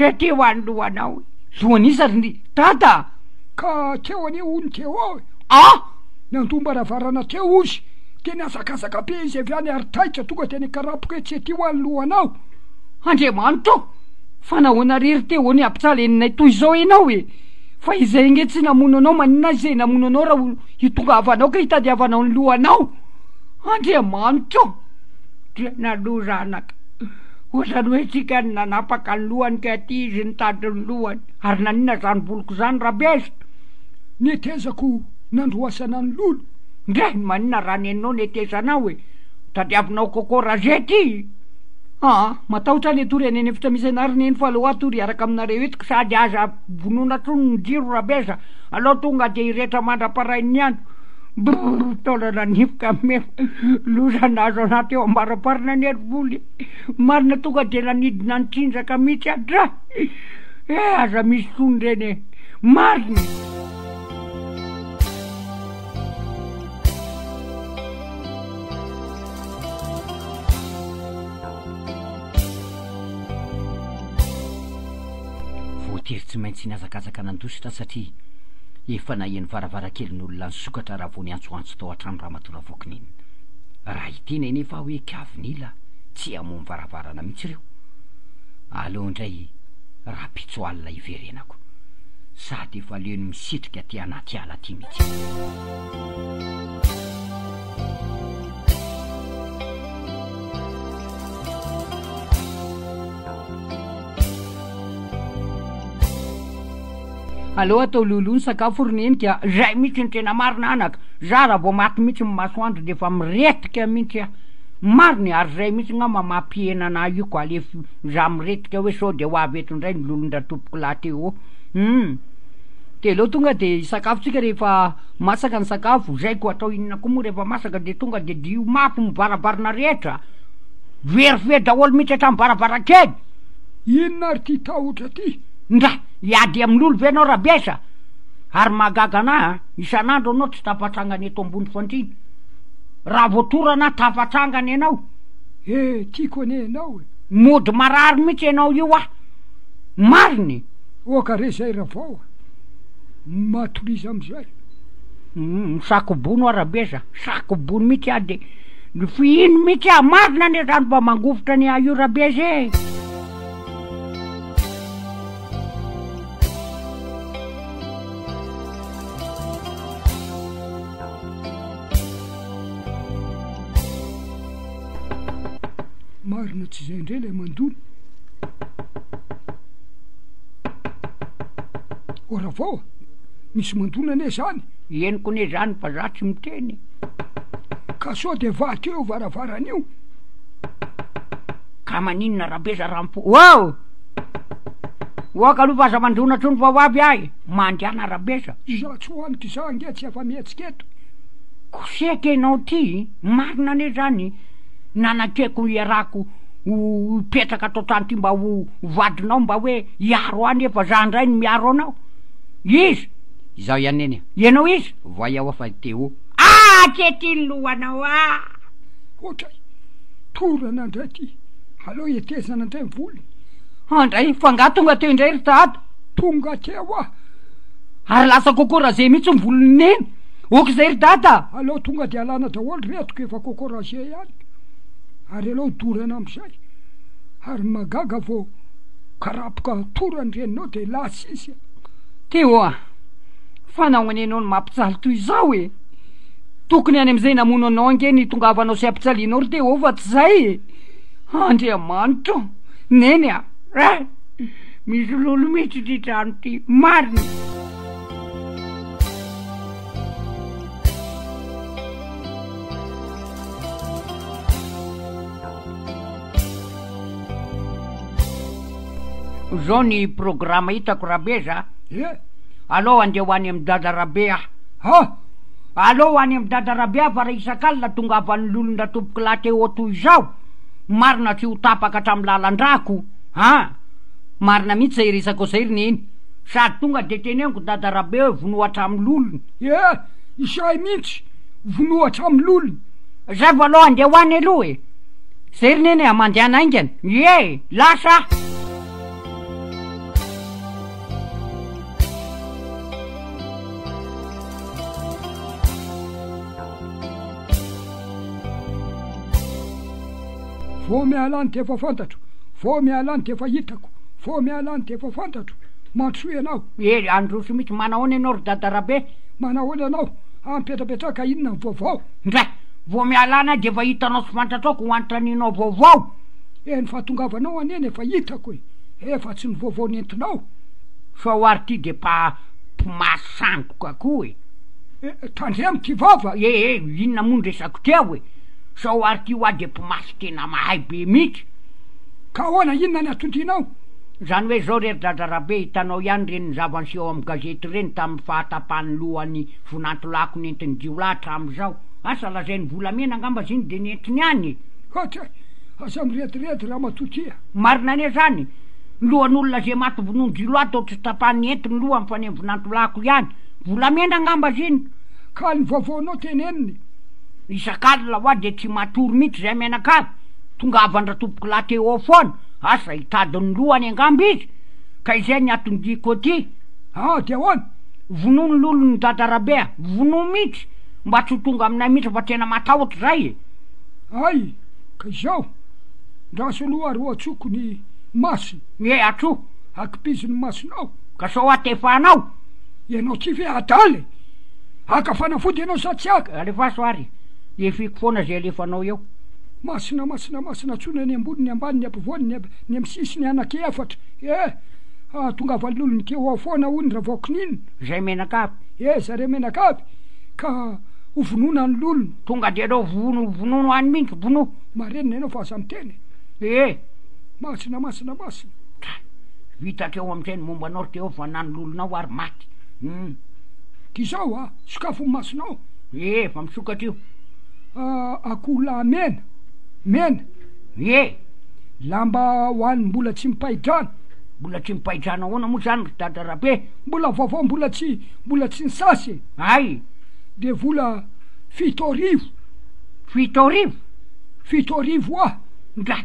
A: tety ho any lohanao
C: lohanisa ry tata
D: ka teo any ony teo ao e nandomba ravarana teo izy de niazakazaka be izy avy any ary taitra tonga de nikarapoka e tsy ty ho any lohanao
C: andriamanitro fa nahoana rery teo any ampitsalenynay toy zao ianao e fa izay nge tsy namono anao manina zay namono anao raha hitongavanao ka hitadiavanao ny lohanao andriamanitro tena loza anaka ohatrany hoe tsika ny nanapaka ny lohany ka ty izy nitady ny lohany ary nanina zany voloko zany rabiaiza
D: netezako nandroasana ny lolo
A: ndray manina raha nenao netezanao e tadiavinao kokoa razety
C: matahotra ny atory any efitra misy anary neny fa aloha atory araka aminareo etiko sady aza vonona trony ny jiro rabiaiza aloha tonga de iretra mandra-parainy andro taolana nifoka me lozanazo anaty eo ambaraparina ny eryvoly marina tonga de nanidina nitsinjaka mihitsy adra aza misy tony reny marina voatery tsy maintsy niazakazaka nandositra satria efa nahiany varavarankelin'olona ny sokatra raha vao niantsoantso tao hatrany raha matora vokininy raha itena enefa hoe kavinila tsy hamomy varavarana mihitsy ireo aleo indray raha pitsoalina iverenako sady efa leony misitrika ty anaty ala ty mihitsy
A: aleo atao lolony sakafo ronenika zay mihitsy ny tena marina anaka za raha vao maty mihitsy ny masoandro de efa miretika mihitsy mariny ary zay mihitsy ngamba mampienana io ko ale za miretika hoe sao de ho avy eto indray ny lolondra tompoko laha teo de leo tonga de sakafotsika rehefa masaka ny sakafo zay ko atao inona koa moa rehefa masaka de tonga de dio mafy mivaravarana rehetra verife daholo mihitsy hatramy varavarankely
D: inona ary ty tahotra ty
A: ndra iady amin'olo ve anao rabesa ary mahagaga ana isan'andro anao tsy tafatrangany eto ambony fandrina raha voatorana tafatrangany ianao
D: tiako ane anao
A: mody marary mihitsy ianao io mariny
D: oka re zay raha vao matoriza am'izay
A: sakobony arabesa sakobony mihitsy a de fihino mihitsy marina ane zany mba mangofotra ny io rabesa
D: marina tsy zay indray lay mandony raha vao misy mandona ane zany
A: eniko ne zany fa za tsy miteny
D: ka sao de vaty eo varavaran'io
A: ka maninona rabesa rampo wow oaka aloha fa za mandona trony vavavy ahy mandiana rabesa
D: za tsy hoaniky za ange tsy afa mihetsiketa
A: koseky enao ty marina ane zany nanakeko iarako petraka atao tany ty mba ho vadinao mba hoe iaro any efa za ndray ny miaro anao izy
C: izao ihany eny
A: ianao izy
C: voay aho fa teo
A: ketiny lohanao
D: otray torana ndray ty aleo etezana ndray voly
A: andray fanga tonga teo indray ry tata
D: tonga teo
A: ary lasa kokoa zay mihitsy mivolony eny oky zay ry tata
D: aleo tonga de alana daholo retiko efa kokoraze ihany ary aleo dorana am'izay ary magaga vo karapoka torany reninao de lasisy
A: teo fanao anenao ny mampitsaly toy izao tokony any am'izay namono anao ange ny tongavanao sy ampitsalianao ry teo fa tsy zay andriamanitro neny misy lolo mihitsy ty trano ty mariny zao ny programa hitako rabe za alô andeha ho any amy dada rabe alô ho any amy dada rabe fa raha isan-kalina tonga avan'ny lolondra tompoko laha teo toy izao marina tsy ho tapaka hatramy lalan-drako marina mihitsy zay resako zay ry neny sady tonga de teneniko dada rabe hoe vonohatra amy lolony
D: izay mihitsy vonohatra amy lolony
A: zay vo aloha andeha ho any aloha zay ry neny mandeha naingana lasa
D: vo mialany de efa fantatro vo mialany de efa hitako vo mialany de efa fantatro mandrosoy anao
A: androso mihitsy manahoana ianao ry dada rabe
D: manahoana anao ampetrapetraka inona ny vaovao
A: ndray vo mialana de efa hitanao sy fantatrako hoanitra ninao vaovao
D: ny fahatongavanao aneny efa hitako efa tsy ny vaovao nentinao
A: sao ary ty de mpamasaniko kako
D: tandremo ty vava
A: inona moa ndresako teo sao ary ty hoa de mpimasy tena mahay be mihitsy
D: ka hoana inona ny atondrinao
A: zany hoe zao rery dada rabe hitanao ihany reny zavanseho amy gazety reny tamy fahatapany lohany vonantolako nentiny jiolahatra am'izao asa lazay ny volamena angamba ziny de nentiny any
D: asa miretirety raha matotia
A: marina ane zany lohan'olona zay maty vonono jiloato ohatry tapany entiny lohany fa ny vonantolako ihany volamena angamba ziny
D: ka ny vaovaonao teneniny
A: isan-kalina hoa de tsy matory mihitsy zay menakavy tonga avandra tompoko laha teo ao foana asa hitadiny lohany angamba izy ka izay ny atondiko aty
D: de ahoana
A: vonono lolo ny dadarabe vono mihitsy mba tsy ho tonga aminay mihitsy fa tena matahotra zay
D: ay ka izao ndraso aloha ary atsoko ny masony
A: atso
D: akipiziny masonao
A: ka sao atefanao
D: ianao tsy fe adaly aka fanafody ianao sa tsy aka
A: alefa soary efiko foana zay alefanao eo
D: masina tsona ny ambony ny ambany ny ampivoany ny am'sisiny anaky efatra tonga valolony keo ao foana ony raha vaokin'iny
A: zay menakavy
D: zare menakavy ka hovonona ny lolony
A: tonga de anao vonono any mihitsy vono
D: marenina ianao fa aza miteny masina
A: vitakeo am'izay ny momba anao teo fa nany lolonao ary maty
D: kizao sokafo ny masonao
A: fa misokatra io
D: akola mena lamba hoan'ny mbola tsy mipaidrano
A: ahoana moa zany dadarabe
D: mbola vaovao mbola tsy nisasy
A: ay
D: de vola 7 arivo
A: ndra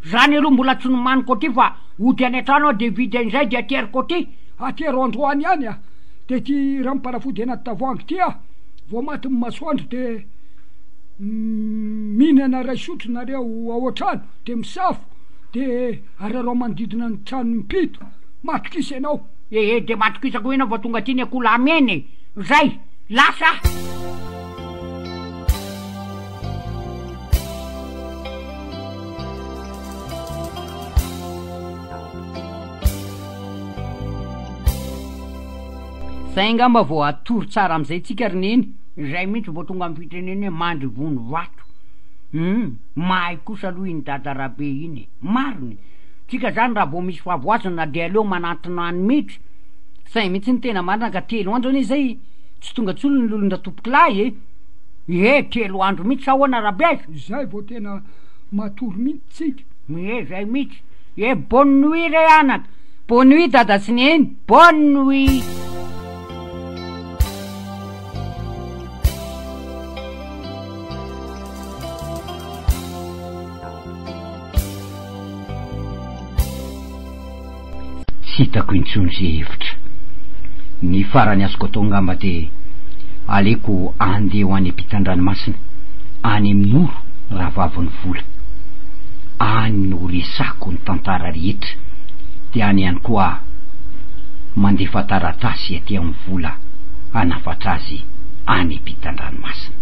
A: zany aloha mbola tsy nomaniko ty fa ody any atrano ao de vidy an'izay de ateriko ty
D: atero androany any de ty raha miparafody anaty tavoangy ty vao maty my masoandro de mihinana ray sotro nareo ao atrano de misafo de ararao manodidina ny trano mipito matokisa ianao
A: de matokisako ianao va tonga ty ny akola ameny zay lasa zay ngamba vao atory tsara am'izay tsika rineny zay mihitsy vao tonga amy fitreneny hoe mandry vono vato mahay kosa aloha iny dadarabe iny mariny tsika zany raha vao misy favoazana de aleo manantinany mihitsy zay mihitsy ny tena marina ka 3 andro ane zay tsy tonga tsolo ny lolonda tompoklay 3 andro mihitsy sahoana rabe
D: zay vao tena matory mihitsy tsika
A: zay mihitsy bonne nuit re anaka bonne nuit dada sineny bonne nuit hitako intsony zay hevitra ny farany azoko atao ngamba de aleko andeha ho any ampitan-dranomasina any amin'oro raha vaviny vola any no resako ny tantara rehetra de any ihany koa mandefa taratasy aty amin'ny vola anafatra azy any ampitan-dranomasina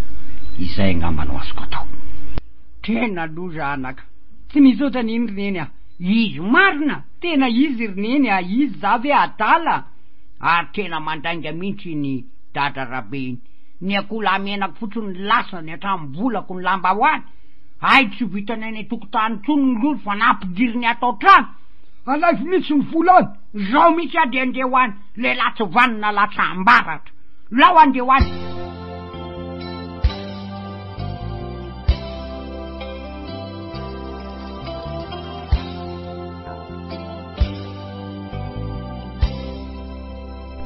A: izay ngamba no azoko atao tena loza anaka tsy misy otrany iny rineny izy marina tena izy rineny izy zavy adala ary tena mandainga mihitsy ny dadarabe iny ny akola amenako fotsiny lasa ny hatramin'ny volako ny lamba hoany ay tsy vitanay ny tokotany tsony ny lolo fa nampidiriny atao trano
D: alaivo mihitsy ny volany
A: zao mihitsy ady andeha hoany le latsy vanina latsy ambaratra lao andeha hoany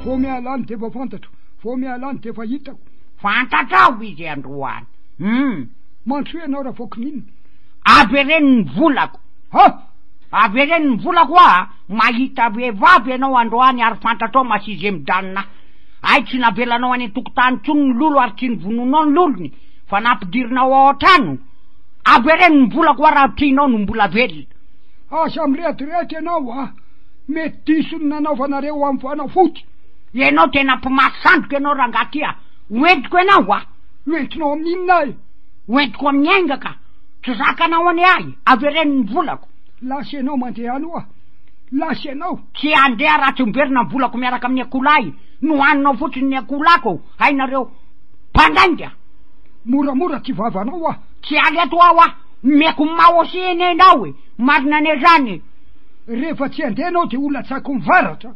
D: fo mialany de fa fantatro fo mialany de fa hitako
A: fantatrao izy androany
D: mantso ianao raha vokin'iny
A: avereny ny volako avereny ny volako mahita vehivavy ianao androany ary fantatrao masizy midanina ay tsy navelanao any tokotany tsony ny lolo ary tsy nivononao ny lolony fa nampidirinao ao atrano avereny ny volako raha tianao no mbola velona
D: samy rehetirehitra ianao mety disony nanaovanareo amy fanafody
A: ianao tena mpimasandroko ianao raha ngatya oentiko ianao
D: oentinao amin'inona
A: oentiko amin'ny ainga ka tsy zakanao any ay avereny ny volako
D: lasa ianao mandeha any lasa ianao
A: tsy andeha raha tsy mberina ny volako miaraka amin'ny akolay no haninao fotsiny ny akolako hainareo mpandainga
D: moramora ty vavanao
A: tsy aly ato ao meko maosy enenao marina ane zany
D: rehefa tsy andeha anao de olatsako mivaratra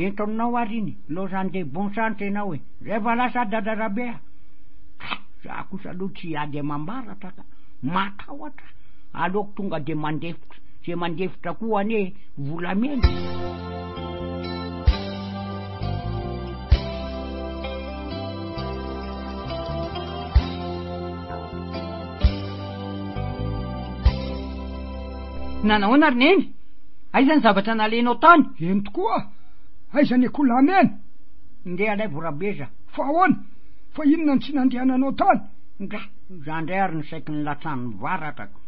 A: entonao ary iny lozany de bon santre ianao rehefa lasa dadarabe za kosa aloha tsy ady mambaratra ka matahotra aleoko tonga de mandefitra zay mandefitra koa ane volamena
C: nanahoana rineny aizany zavatra nalenao tany
D: eny tokoa aizany akolamena
A: ndeha alay vorabeza
D: fa ahoana fa inona tsy nandehananao tany
A: nga za ndray ary ny saiky ny latrano varatako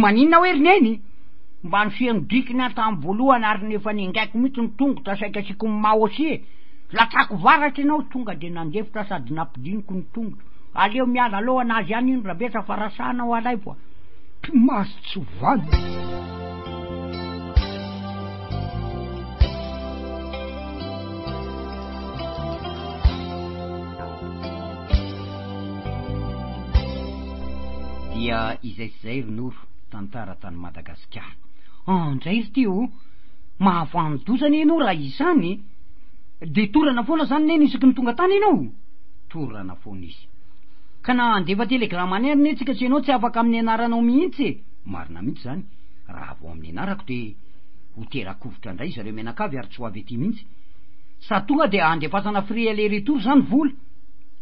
A: maninona hoe rineny mba nosiany dikiny a tamin'ny voalohany ary nefa ningaiko mihitsy ny tongotra saika asiko ny mahosie latrako varatra ianao tonga de nandefitra sady nampidiniko ny tongotra aleo miala aloha anazy any iny rabesa fa rasanao alay foa
D: maso tsy vany
A: dia izay sy zay ronoro tantara tany Madagasikara andray izy ty o mahavanodosany ianao raha isany de torana foana zany neny isaky ny tonga tany ianao torana foana izy ka na andefa telegrama any ary netsika tsy ianao tsy afaka amin'ny anaranao mihitsy marina mihitsy zany raha vao amin'ny anarako de hoterakovotra ndray zareo menakavy ary tsy ho avy ety mihitsy sa tonga de andefasana fri ale retour zany vola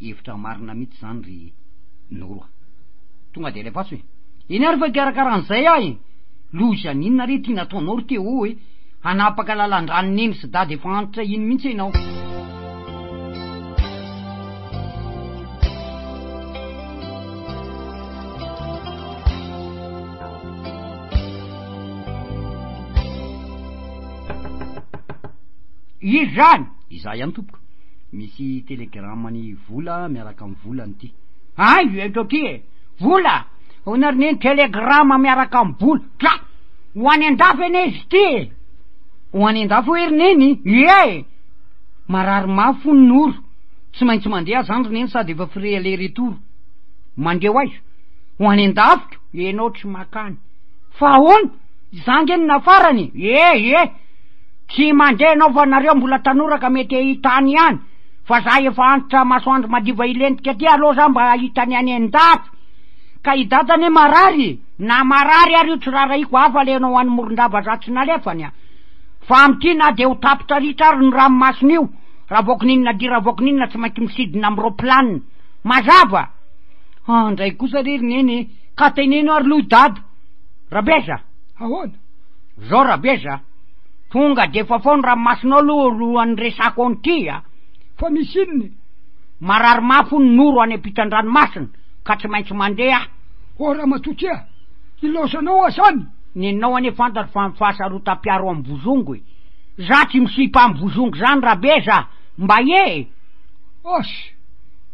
A: hevitra marina mihitsy zany ry noroa tonga de lefaso hoe iny ary fa karakaran'izay ahy lozany inona re tia nataonao ry teo hoe hanapaka lalan-drano neny sy dady efa antitra iny mihitsy ianao izy zany iza ihany tompoko misy telegramany vola miaraka amin'ny volany ty ay eto ty e vola honary neny telegrama miaraka amin'ny vola tra ho any andafy ene izy ty ho any andafy hoe rineny ie marary mafo ny noro tsy maintsy mandeha zany rineny sady efa fri ale retour mandeo aizo ho any andafiko ianao tsy makany fa ahoana zangy ny nafarany e tsy mandeha anao fa nareo mbola tanoraka mety hitany ihany fa za efa antitra masoandro madiva ilentika ty aloha za mba hitany any andafy ka hidatany marary na marary ary io tsy raraiko hafa lenao any morondava ratsy nalefany a fa amty na de ho tapitra ritra ary ny ranomasina io raha vokininona dira vokininona tsy maintsy misidina amy roplanina mazava andray kosa rerineny ka teneno ary lo dady rabeza
D: ahoana
A: zao rabeza tonga de fa foany ranomasina aloha resako an'ty a
D: fa misy inony
A: marary mafo ny noro any ampitan-dranomasina ka tsy maintsy mandeha
D: ora matotria ilosanao asany
A: ninao ane fantatra fa mifahasarotam-piaro amy bozongo e za tsy misipa amy bozongo zany rabeza mba e
D: asy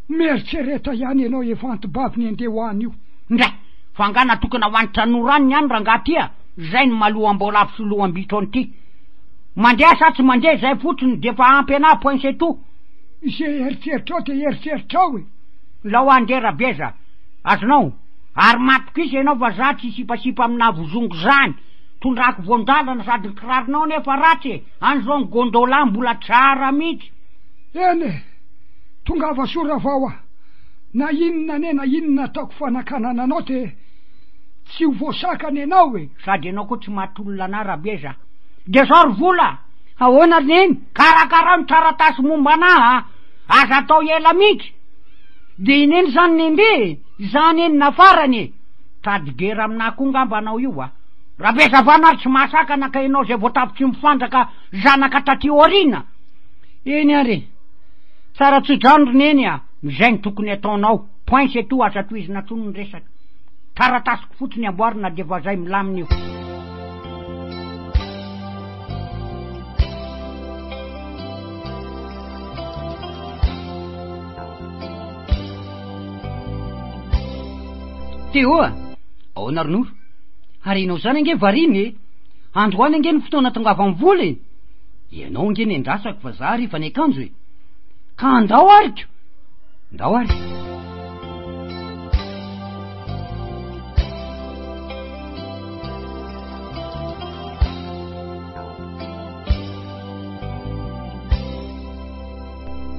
D: mieritsereta ihany ianao efa antibaviny andeha ho any io
A: ndray fa ngana tokona ho any tranoraniny any rangatya zay ny maloha mbola apisoloam-bitro an'ty mandeha sa tsy mandeha zay fotsiny de fa ampy ana point c'est tout
D: izay eritseritra ao de eritseritra ao e
A: lao andeha rabeza azonao ary matoko izy ianao fa za tsy sipasipa amina vozongo zany tondrako voandalana sady ny kirarinao nefa ratsy an'izao ny gondola mbola tsara mihitsy
D: ene tongava sora vao a na inona ne na inona ataoko fanakanana anao de tsy ho voasakany ianao e
A: sady ianao koa tsy matolona ana rabeza de zao ry vola ahoana reny karakara ny taratasy momba ana aza atao ela mihitsy de ineny zany nende zany eny nafarany tadigera amina koa ngamba anao io a rabeza vanary tsy mahasakana ka ianao zay voatapitsy mifandraka zanaka taty orina eny ary tsara tsodrano roneny a zay ny tokony ataonao point c'est tout aza toizina tsony ny resaka taratasiko fotsiny amboarina de fa zay milamin'io teo a ahoana ronoro ary ianao zany ange variny androany ange ny fotoana tongava amy vola e ianao ange ny andrasako fa za rehefa ny akanjo e ka andao ariko ndao ary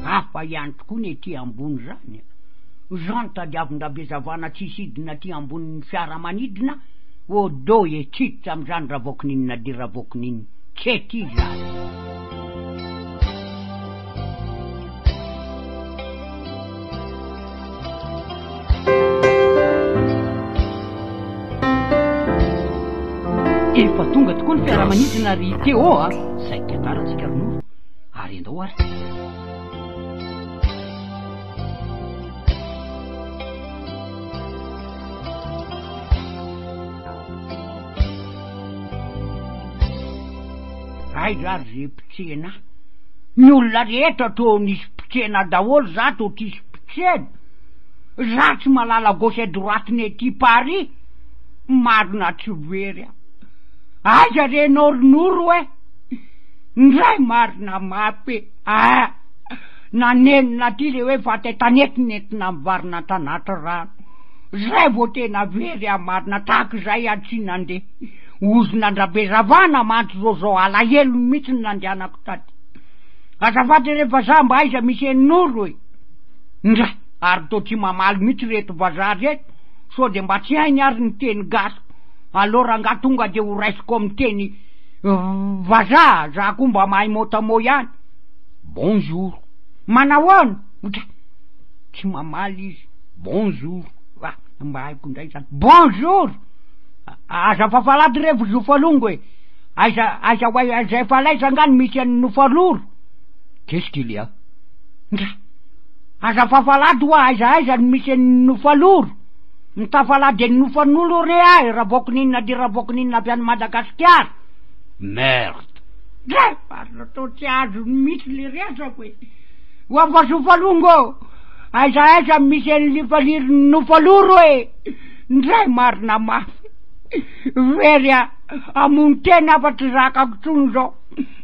A: hafa ihany tokoa ny ety ambony zany zany tadiavin-drabezavana tsy isidina ty ambonin'ny fiaramanidina odo e tsititra am'zany ravokininina de ravokininina tsety zany efa tonga tokoa ny fiaramanidina ry teo a saika taratsika ronoro ary andao ary aiza ze pitsena ny olona rehetra to nisy pitsena daholo za to tisy pitsena za tsy malala gauche droite ne ty Paris marina tsy very aiza re noronoro ndray marina mapy nanenina ty le hoe fa tanetinetina mivarina tanatra rano zay vo tena very marina tahaka zay tsy nandeha ozona andrabezavana mantsy zao alahelo mihitsy nandehanako taty azafady re vazaha mba aiza misy enonoro ndray ary to tsy mamaly mihitsy reto vazaha reto so de mba tsy hainy ary ny teny gasy alora nga tonga de ho raisiko amin'ny teny vazaha za koa mba mahay motamo ihany bonjour manahoana tsy mamaly izy bonjour mba haiko ndray zany bonjour aza fafalady revo zofalongo aiza falaiza ngany misy any nofaloro
C: qu'est-ce qu'il y a
A: aza fafalady hoa aiza misy any nofaloro mitafalady any nofanolo re ahy ravokininna de ravokininna avy any Madagasikara
C: merde
A: dray parla to tsy azo misy le resako hoa fa zofalongo aiza misy any lifaliry nofaloro ndray marina mafy very amony teny afatry zakako tsony zao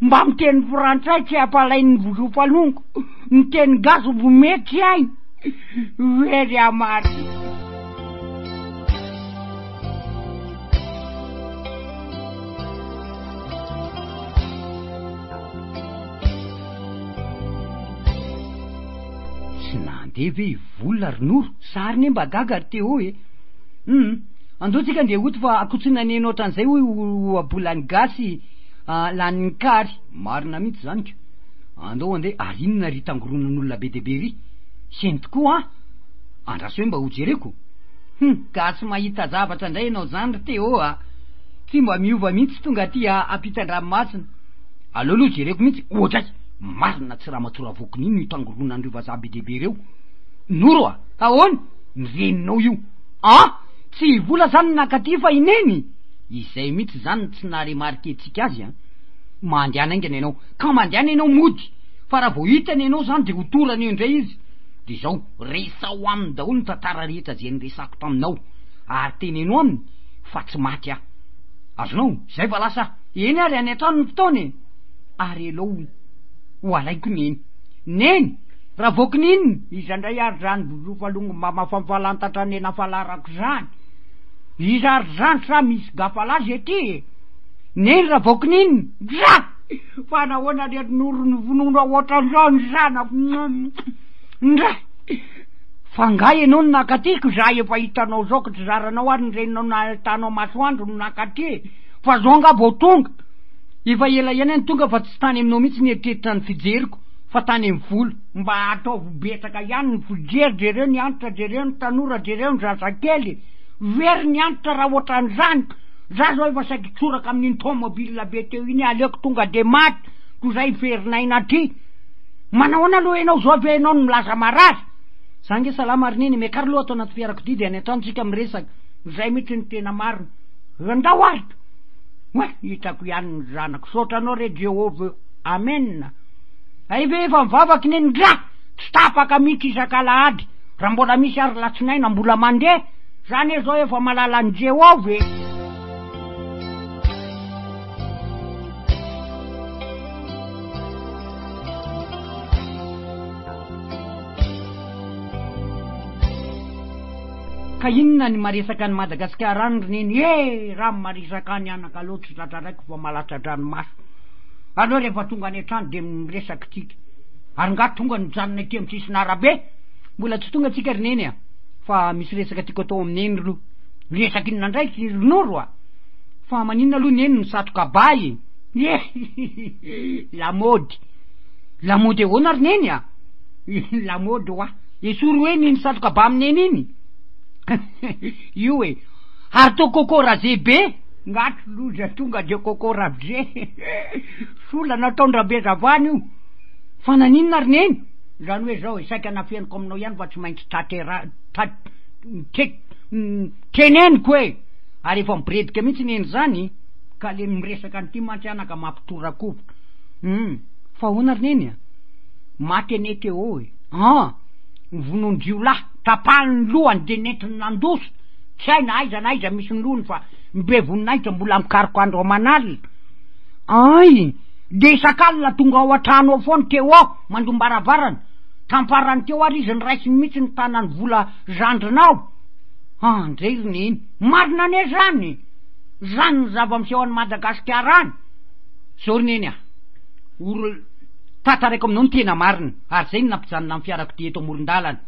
A: mba miteny frantsay tsy apalainy vozofalongo miteny gasy vo mety ainy very amary
C: tsy nandeha ve vola ronoro sariny mba gaga teo andotsika nde oto fa akotsina ny enao tran'izay hoe abolany gasy laniny kary marina mihitsy zany ka andao andeha arinona ry tangoronan'olona be de be ry seny tokoa andraso hoe mba hojereko gasy mahita zavatra indray ianao zany ry teo tsy mba miova mihitsy tonga ty ampitan-dranomasina aleoloha jereko mihitsy ohatray marina tsy raha matsora vokin'ino itangoronan'ireo vazaha be de be reo noro ahoana mireninao io tsy vola zany nakaty fa ineny izay mihitsy zany tsy naremarike tsika azy mandehana aingana ianao ka mandehana ianao mody fa raha vo hitany ianao zany de hotorany eo indray izy de zao resao aminy daholo ny tantara rehetra zay nyresako taminao ary tenenao aminy fa tsy maty azonao zay fa lasa eny ary any an-trano ny fotoany ary elao ho alaiko neny raha vokininny iza ndray ary zany bozofalongo mba mafamfalantatra nena falarako zany iza ary zany sa misy gafalazy ety neny raha vokininny za fa nahoana re norony vonono ohatran'izao ny zanako ndray fa nga ianao ny nakatiko za efa hitanao zao ka tsy zaranao ary nyreninao nahitanao masoandro no nakaty fa zao nga vo tonga efa ela ihany any tonga fa tsy tany aminao mihitsy nieritreritry ny fijeriko fa tany amin'ny volo mba ataovo betaka ihany ny fijery jereo ny antitra jereo ny tanora jereo ny zazakely very ny antitra raha ohatran'izany za zao efa saiky tsoraka amin'iny tomobile be teo iny aleoko tonga de maty toy zay verinaina ty manahoana aloha ianao zao ave ianao no milaza marazy zange salama ary neny miakary loha atao anaty fiarakodidy any an-tranotsika miresaka zay mihitsy ny tena marina andao arito hitako ihany ny zanako sotranao re Jehova amen aive efa mivavaky neny dra tsy tapaka mihitsy isan-kalahady raha mbola misy ary latsinaina mbola mandeha zany zao efa malala ny Jehova ka inona ny maresaka ny Madagasikara any roneny raha maresaka any anaka loatra tratraraiko fa malatra dranomaso aloha rehefa tonga any an-trano de miresaky tika ary nga tonga ny janona ety amin'ny sisiny arabe mbola tsy tonga tsika roneny fa misy resaka tiako atao amineny aloha resaky inona ndraiky ronoro fa maninona aloha neny ny satroka bay lamody ahoana roneny lamody hoa esory hoe niny satroka ba amineny iny io ary to kokoraze be ngatro loza tonga de kokoraze sola nataondrabe zavany io fa naninona roneny zany hoe zao saika anafianiko aminao ihany fa tsy maintsy teneniko ary efa miberedika mihitsy neny zany
A: ka le miresaka an'ity mantsianaka mampitorakovoka fa hoana rineny maty ane teo vonondriolahy tapahany lohany de netiny nandoso tsy hay na aiza misy ny lohany fa mbe voninahitra mbola mikariko andro manalina ay de isakalina tonga ao an-trano ao foany teo ao mandombaravarana tamparany teo ary izy ny raisiny mihitsy ny tanany vola zandrinao ndray rineny marina ane zany ny zava-miseho any Madagasikara any zao rineny tataraiko aminao ny tena marina ary zay ny nampijanona amin'ny fiarako ty eto amoron-dalana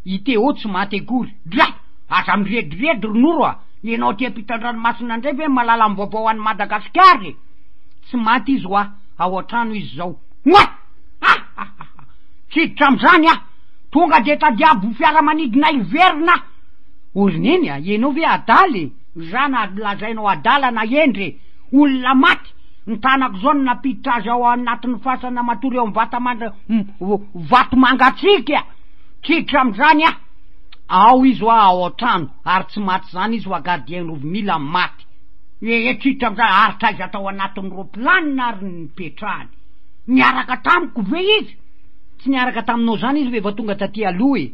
A: iteo tsy maty akory dra aza miredredy ronoro ianao ty ampitan-dranomasina ndray ve malala amin'ny vaovao any Madagasikara tsy maty izy ao an-trano izy zao tsiditra am'izany tonga de tadiabo fiaramanidina iverina orineny ianao ve adaly zana lazainao adala na endre olona maty ny tanako zao ny napiditra azy ao anatin'ny fasana matory eo vato mangatsika tsiditra am'izany ao izy ao an-trano ary tsy maty zany izy gardien rovimila maty tsiditra am'izany ary taiza tao anatin'ny roplanina ary nipetrahany niaraka tamiko ve izy tsy niaraka taminao zany izy ve va tonga taty aloha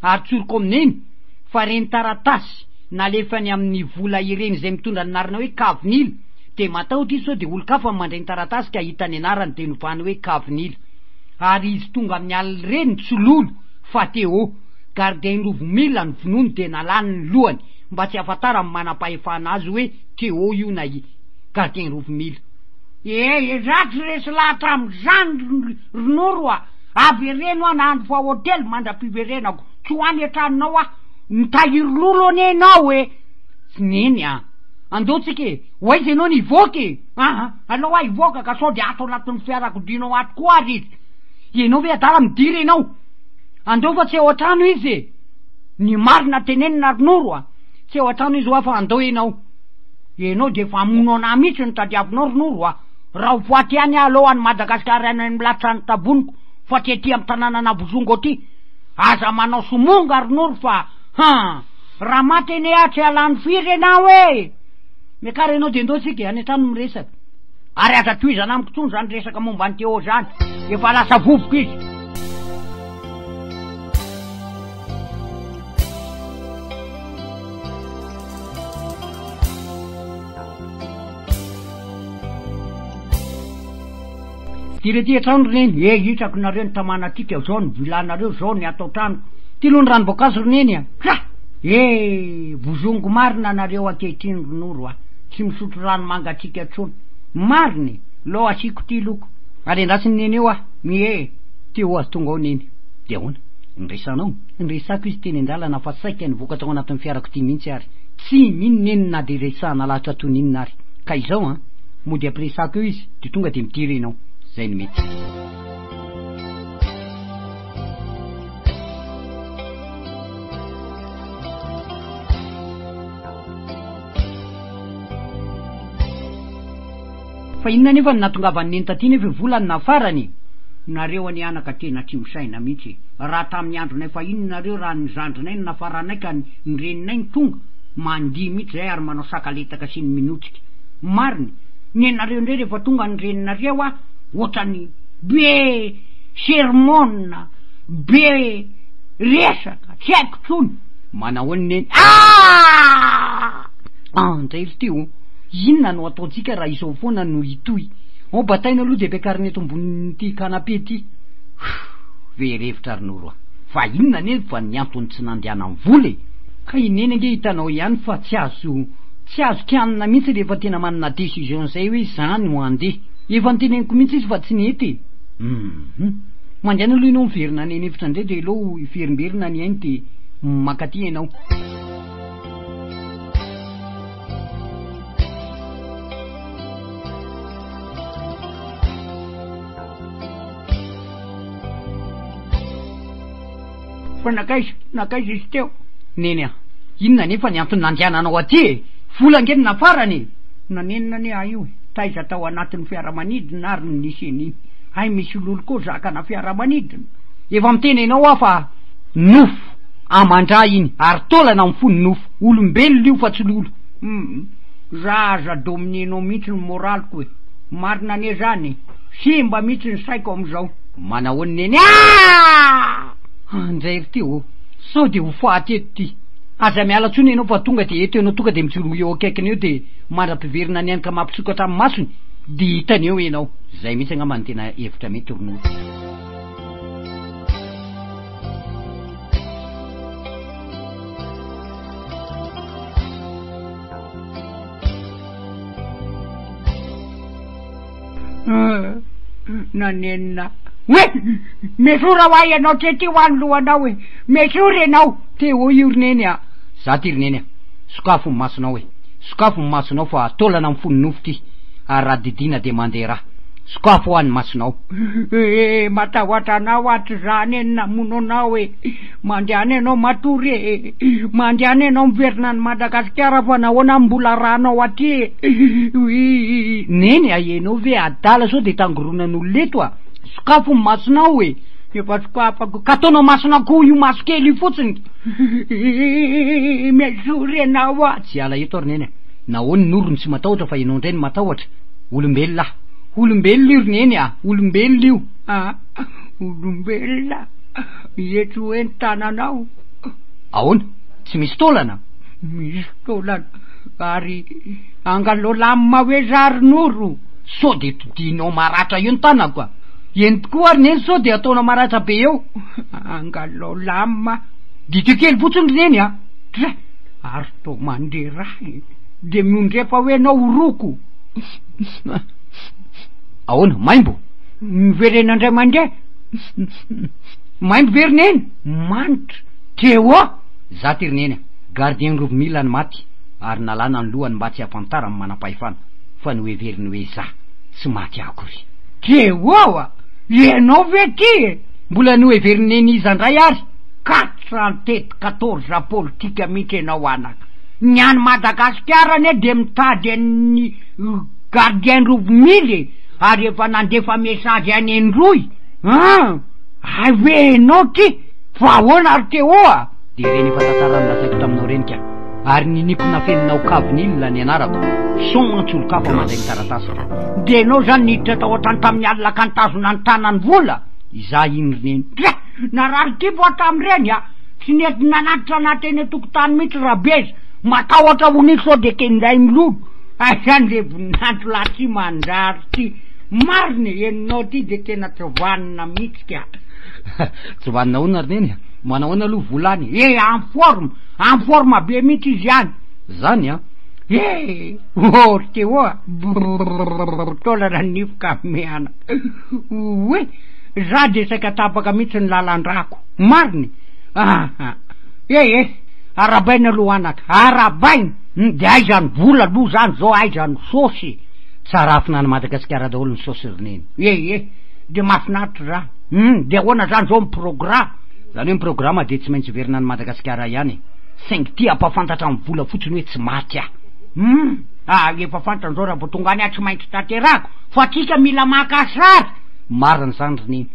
A: ary tsoriko amineny fa reny taratasy nalefany amin'ny vola ireny zay mitondra ny narina hoe KAVINILA de matahotra izy sao de olo-kafa mandreny taratasy ka hitany anarany de novany hoe KAVINILA ary izy tonga amin'ny alina reny tsololo fa teo gardien rovimila ny vonony de nalany ny lohany mba tsy afatara manam-pahefana azy hoe teo io na gardien rovimila zatsy resy lahatra am'izany ronoro avy reno nahandro fa hôtely mandra-piverenako tsy hoany an-tranonao mitahiry lolo ane anao tsy neny andotsika oaizy anao nivoky anao ivoaka ka sao de ato anatin'ny fiarakodinao ato koa ary izy ianao ve adala midiry anao andeo fa tsy ao an-trano izy ny marina tenenina ronoro tsy ao an-trano izy fa andao ianao de fa amono ana mihitsy ny tadiavinao ronoro raha voaty any alohan'ny Madagasikara any milatitra ny taboniko fa tety amy tanàna nabozongo ty aza manao somonga ronoro fa raha maty ene tsy alany firy anao mekara ianao de ndotsika any an-trano miresaka ary aza toizana amiko tsony zany resaka momba ny teo zany efa lasa vovoka izy ty an-trano roneny hitrako nareo ny tamana atika zao ny vilanareo zao ny atao trano ty loha ny ranom-boankazo roneny vozongo marina nareo akehitriny ronoro tsy misotro rano mangatsika tsony mariny lo asiko ty loko ary andrasiny neny eo teo azy tonga ao neny de ahoana nresanao nresako izy teny andalana fa saika nivoaka tao anatin'ny fiarako ty mihitsy ary tsy mino neny na de resana lahatra toninina ary ka izao mody ampiresako eo izy de tonga de mitiry enao zay ny mety fa inona nefa natongavany neny taty nefa volany nafarany nareo any anaka tena tsy misaina mihitsy raha tamin'ny andro nay fa ino nareo raha ny zandrinay ny nafaranay ka ny reninay ny tonga mandihy mihitsy zay ary manao sakaletaka sy ny minotsika mariny nenareo ndray rehefa tonga ny reninareo ohatrany be sermona be resaka tsy haiko tsony manahoany neny ndray ry tyo inona no ataotsika raha izao foana no hitoy bataina aloha de bekariny eto ambony ty kanapé ty verevitra ronoro fa inona ne fa ny antony tsy nandeana ny vola ka ineny ange hitanao ihany fa tsy azo kianina mihitsy rehefa tena manana décision zay hoe zany ho andeha efa nyteneniko mihitsy izy fa tsy nety mandeana aloha ianao miverina ny enefitra ndray de lo iverimberina ny ainy de makaty ianao fa nakaiza izy teo neny inona nefa ny antony nandeananao aty volangeny nafarany nanenina ne io taiza tao anatin'ny fiaramanidina ary nisy eniny hay misy lolo koa zakana fiaramanidina efa mitena enao fa nofo amandra iny ary tolana amin'ny fony nofo olombelona io fa tsy lolo zaza dominenao mihitsy ny moraliko e marina ane zany simba mihitsy ny saiko am'izao manahoany neny andray ry ty o sao de ho faty eto ty aza miala tsony enao fa tonga de eto enao tonga de mijoro eo akaikiny eo de mandra-piverina ny anaka mampisoko atramin'ny masony de hitany eo enao zay mihitsy angambany tena hevitra mety ronono nanenina hoe mesora ho ay anao trety ho any lohanao e mesora enao te o io rineny a za ty rineny a sokafo ny masonao e sokafo ny masonao fa tolana amin'ny fony nofo ty ary raha didina de mandeha raha sokafo ho any masonao matahoatra anao aty zany eny namono anao e mandehany anao matory e mandehany anao miverina ny Madagasikara fa nahoana mbola ranao aty e neny aenao ve adala sao de tangoronan'olo leto a sokafo ny masonao e efa sokafako ka ataonao masonao ko io maso kely fotsiny mesory enao a tsy ala eto rineny nahoany norony tsy matahotra fa enao ndray ny matahotra olombelona olombelona io rineny a olombelona io olombelona eto hoe ny tananao ahoana tsy misy tolana misy tolana ary angalolamma hoe zarinoro sao de todinao maratra eo ny tanako a eny tokoa ary neny sao de ataonao maratra be eo angalolamma dito kely fotsiny rineny a dra ary to mandeha raha de miondrefa hoe nao roko ahoana maimbo miverena andray mandeha maimbo verineny manitra teo a za ty rineny gardien rovo mila ny maty ary nalana ny lohany mba tsy hafantara ny manam-pahefana fa ny hoe veriny hoe za tsy maty akory teo ao a enao ve ty e mbola ny hoe verineny iza ndray ary 414 politika mihitsy enao anaka ny any Madagasikara ane de mitady any gardien rovo mily ary efa nandefa mesazy any endroy ave enao ty fa ahoana ary teo a de reny efa tantara nilasaiko taminao reny ka ary niniko nafeninao kavinila ny anarako somantsolo-kafa mandray ny taratasy de enao zany niditra tao ohatrany tamin'ny alina ka nitazona ny tanany vola iza iny rineny dra narary ty bo atam'ireny a tsy nety nanatitra anaty eny tokotany mihitsy rabeza matahotra voniko sao de kendray milodo azany le voninandro la tsy mandrary ty mariny enao ty de tena tsy vanina mihitsy ka
C: tsy vanina ona rineny manahoana aloha volany
A: en forme be mihitsy izy any
C: zany a
A: ory teo a tolana nifoka meana oe za de saika tapaka mihitsy ny lalandrako mariny arabaina aloha anaka arabaina de aizany vola aloha zany zao aizany sosy
C: tsarafina ny Madagasikara daholo ny sosy rineny
A: de mafinaritra zany de ahoana zany zao miprograme
C: zany hoe miprograma de tsy maintsy verina ny Madagasikara ihany
A: saingy ty ampafantatra amin'ny vola fotsiny hoe tsy maty efa fantatra zao raha vo tonga any a tsy maintsy tanterako fa tsika mila makasary
C: marina zany rineny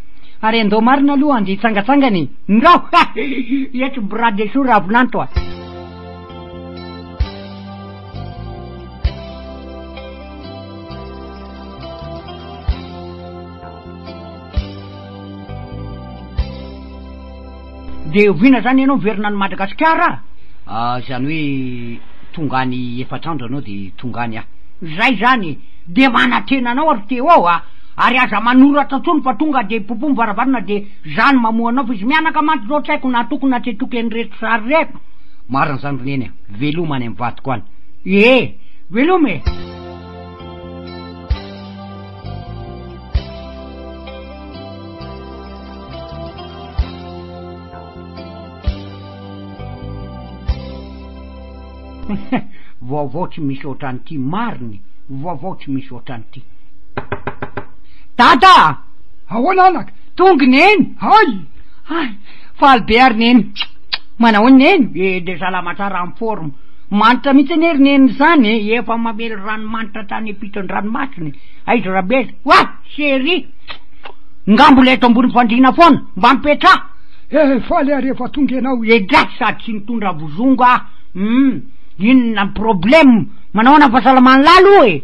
C: ary andao marina aloha ande hitsangatsangany
A: ngao eto brade so raha volanto a de vina zany ianao verina ny Madagasikara
C: zany hoe tongany efatrandro anao de tongany
A: zay zany de manatenanao ary teo ao ary aza manoratra tsony fa tonga de popo mivaravarina de zany mamoanao fa izy mianaka manty zao tsy haiko na tokony natretoky any reto sary reto
C: marina zany rineny veloma any mivadiko any
A: veloma vaovao tsy misy ohatrany ty mariny vaovao tsy misy ohatrany ty tata
D: ahoana anaka
A: tongony eny faly be ary neny manahoany neny de salama tsara amin'ny forme manitra mihitsy ane rineny zany efa mamely ranomanitra tany apitony ranomasiny aizy rabeza seri ngambola eto ambony fandrina foana mba mipetra
D: faly ary efa tonga ianao
A: edrasy sady tsy nitondra vozongo inona problème manao nafasalamany lalo e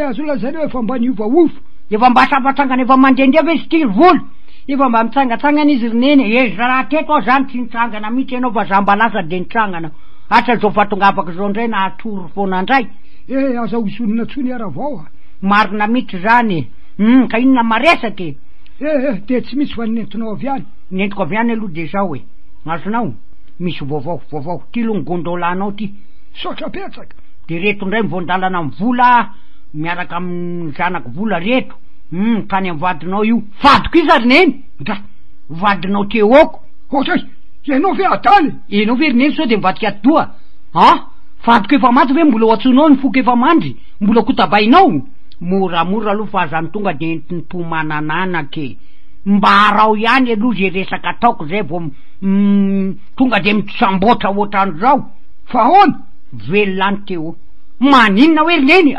D: azo lazareo efa mba niovaova
A: efa mba safatsangana efa mandendreva izy ty volo efa mba mitsangatsangana izy roneny raha teto ao zany tsy nitsangana mihitsy ianao fa za mba lasa de nitsangana atra zao fatonga afaky zao ndray na atory foana ndray
D: aza hosonina tsony ara vao
A: marina mihitsy zany ka inona maresaky
D: de tsy misy fa nentinao avy any
A: nentiko avy any aloha de zao e azonao misy vaovao ty lo gondolanao ty
D: sotrapetsaka
A: de reto ndray mivondalana amy vola miaraka amy zanaky vola reto tany amy vadinao io vadiko izy ary neny dra vadinao teoko
D: ohatray ianao ve atany
A: enao ve rineny sao de mivadiky atoa vadiko efa maty ve mbola hoatsonao ny foko efa mandry mbola kotabainao moramora aloha fa zany tonga de entim-pomanananake mbarao ihany aloha ze resaka ataoko zay vo tonga de mitsamboatra ohatrany zao
D: fa hona
A: velany teo maninona hoe rineny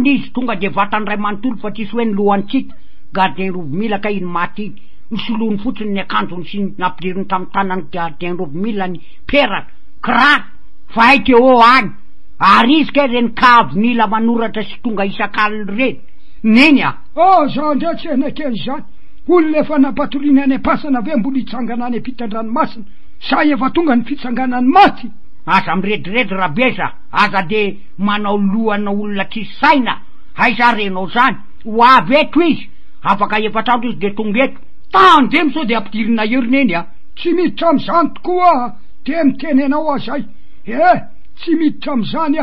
A: izy tonga de vatany ray manontolo fa tsisy hoe ny lohantsika gardien rovimila ka iny maty iny nysolony fotsiny ny akanjony sy nampiriny tamy tanany gardien rovimila ny peraka kiraro fa hay teo any ary izy ke reny kavinila manoratra sy tonga isak'aliny reny neny
D: za ndray tsy enakeny zany olona efa napatoriany any apasana ve mbola hitsangana any ampitan-dranomasina sa efa tonga ny fitsanganany maty
A: aza miredriredry rabeza aza de manao lohana olona tsisy saina hay za renao zany ho avy eto izy afaka efatrandro izy de tonga eto tandremo sao de ampidirina erineny
D: tsy miditra am'zany tokoa de mitenenao zay tsy miditra am'zany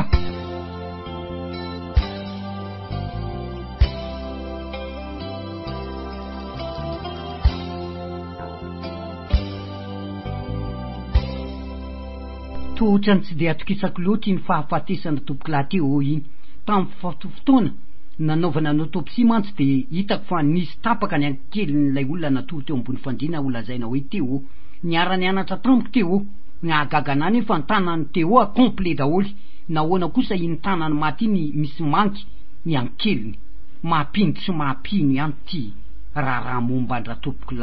A: tohatrany tsy de atokisako loatra iny fahafatesana tompoky ty iny tamy fotoana nanaovana autopsie mantsy de hitako fa nisy tapaka ny ankelin'lay olona natory teo ambony fandrina olazaina hoe teo niarany anatra tampoky teo nyagaganany fa ny tanany teo complet daholy nahoana kosa iny tanany maty iny misy manky ny ankeliny mampindry sy mampino ihany ty raha momba-ndra tompoky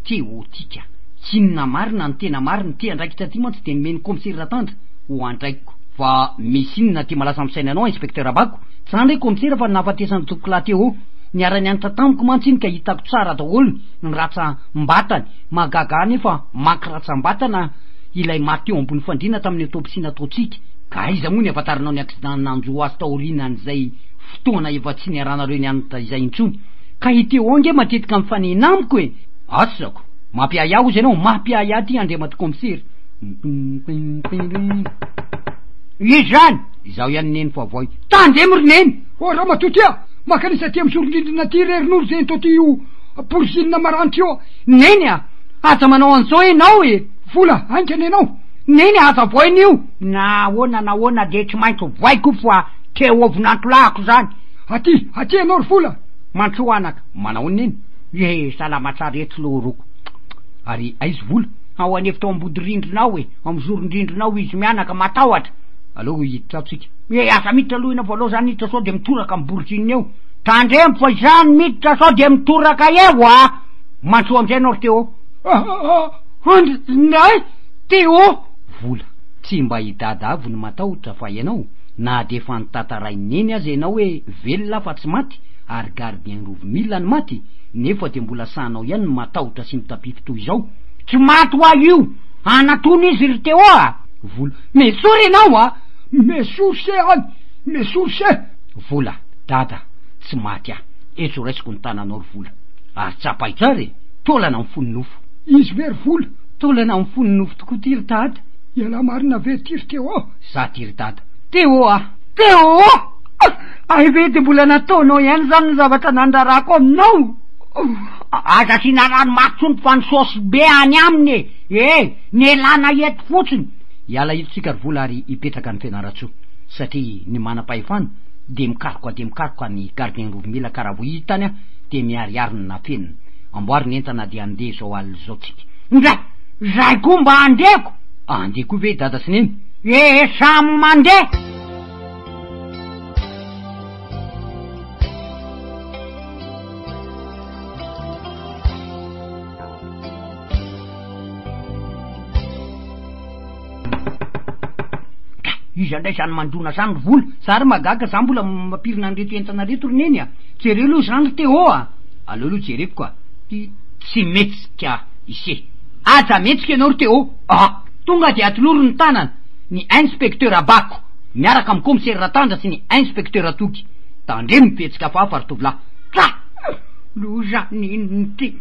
A: teo tika tsinona marina ny tena marina ty andraikitra ty mantsy de nomeny commissaire tandra ho andraikiko fa misy inona ty malasa am'saina anao inspecteur abako tsy zany re commissaire fa nafatesana tompoky teo niarany anitra tamiko mantsy iny ka hitako tsara daholo ny ratsa mbatany magaga nefa manky ratsa mbatana ilay mateo ambony fandrina tamin'ny autopsie nataotsika ka iza moa ny avatarinao ny accident nanjo azy taorinan'zay fotoana efa tsy niaranareo ny anitra izay intsony ka hiteo ange matetika mifanena amiko e asako mampiaya aho izy ianao mampiaya ty andriamaty commissaire izy zany izaho ihany neny fa voy tandremo rineny
D: raha matotya makanisa ty misorindrindrina ty rerin'olo zay to ty io porsinina maranty io
A: neny aza manao an'izao enao e
D: vola aingany anao
A: neny aza voiny io nahoana de tsy maintsy voiko fa teo ovinantolahako zany
D: aty anao ry vola
A: mantsoanaka manao neny salama tsara eto loroko ary aizy vola ao anefitao ambody rindrinao amizorindrindrinao izy mianaka matahotra aloha hiditra atsika asa miditra aloha ina voaloha zany miditra sao de mitoraka amy borotrininy eo tandremo fa zany miditra sao de mitoraka eo mantsoa amizay anao ry teo
D: ndray teo
A: vola tsy mba hidada avo ny matahotra fa ianao na de efa nitantaraineny azy ianao hoe velona fa tsy maty ary gardien rovimila ny maty nefa de mbola sanao ihany ny matahotra sy mitapify toy izao tsy maty ho azy io anatony izy ry teo vola mesory enao
D: mesourse any mesourse
A: vola dada tsy maty etso raisiko ny tananao ry vola ary tsapay tsara tolana amy foninofo
D: izy ve ry vola
A: tolana amy foninofo tokoa ty ry dada
D: iala marina ve ty ry teo
A: za ty ry dada teo ay ve de mbola nataonao ihany zany ny zavatra nandrarako aminao aza sinarano matsony fa ny sosy be any aminy ny elana eto fotsiny iala hitotsika ry vola ary hipetraka ny fianaratsoa satria ny manam-pahefana de mikaroka ny gardien rovimila karaha vo hitany de miariary ny nafenina amboary ny entana de andeha zao alina zao tsika zay koa mba andeko ve dada sineny samy mandeha izy andray zany mandrona zany vola zary magaga za mbola mampirina anreto entana reto roneny a jereo aloha zany Teo a aleo aloha jereko koa tsy metsika ise aza metsika ianao ry Teo tonga de atoloro ny tanana ny inspecteur Abako miaraka amin'ny commissaire Ratandra sy ny inspecteur Atoky tandre mipetsika fafa ry tovolahy loza ninony ty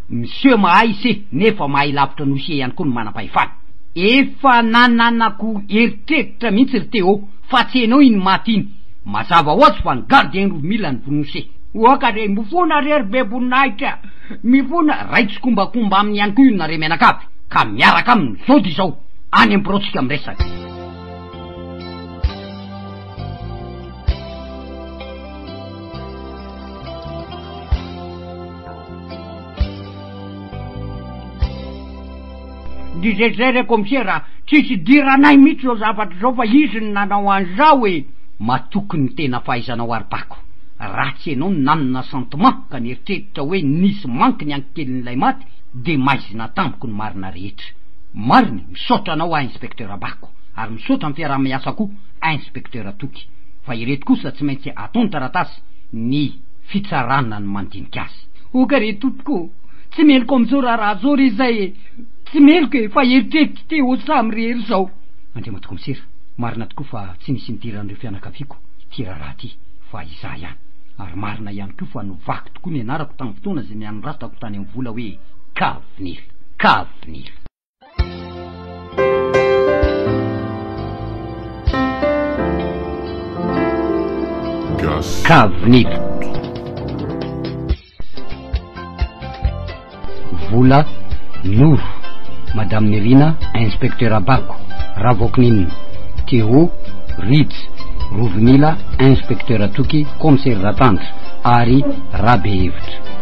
A: monsieur mahay ise nefa mahay lavitra no ise ihany koa no manam-pahefana efa nananako eritreritra mihitsy ry Teo fa tsy enao iny maty iny mazava ohatsy fa ny gardien rovimila ny vonose oaka re mifona rery bebonahitra mifona raitsy kombakomba aminy ihany koa io nare menakavy ka miaraka aminy zody izao any ampirotsika miresaka dizay re commissaire tsisy diranay mihitsy zao zavatra zao fa izy ny nanao an'izao e matoky ny tena fahaizanao Arbako raha tsy enao nanona sentiment ka nieritreritra hoe nisy manky ny ankelin'ilay maty de maizina tampoky ny marina rehetra mariny misaotra anao inspecteur Abako ary misaotra amin'ny fiaraha-miasa koa inspecteur Atoky fa ireto kosa tsy maintsy ataony taratasy ny fitsarana ny mandinika azy oka re tompoko tsy meloko am'izao raha zao re zay tsy meloko e fa eritreritra Teo samy rehery zao andriamato commissaire marina tokoa fa tsy nisy nidiran'ireo fianakaviako ty raha ty fa iza ihany ary marina ihany koa fa novaky tokoa ny anarako tamin'ny fotoana zay ny anoratako tany amin'ny vola hoe kavinila kavinila vola noro madame Nerina inspecteur Abako ravokininina Teo Ritsy Rovimila inspecteur Atoky commissaire Ratandra ary rabe hevitra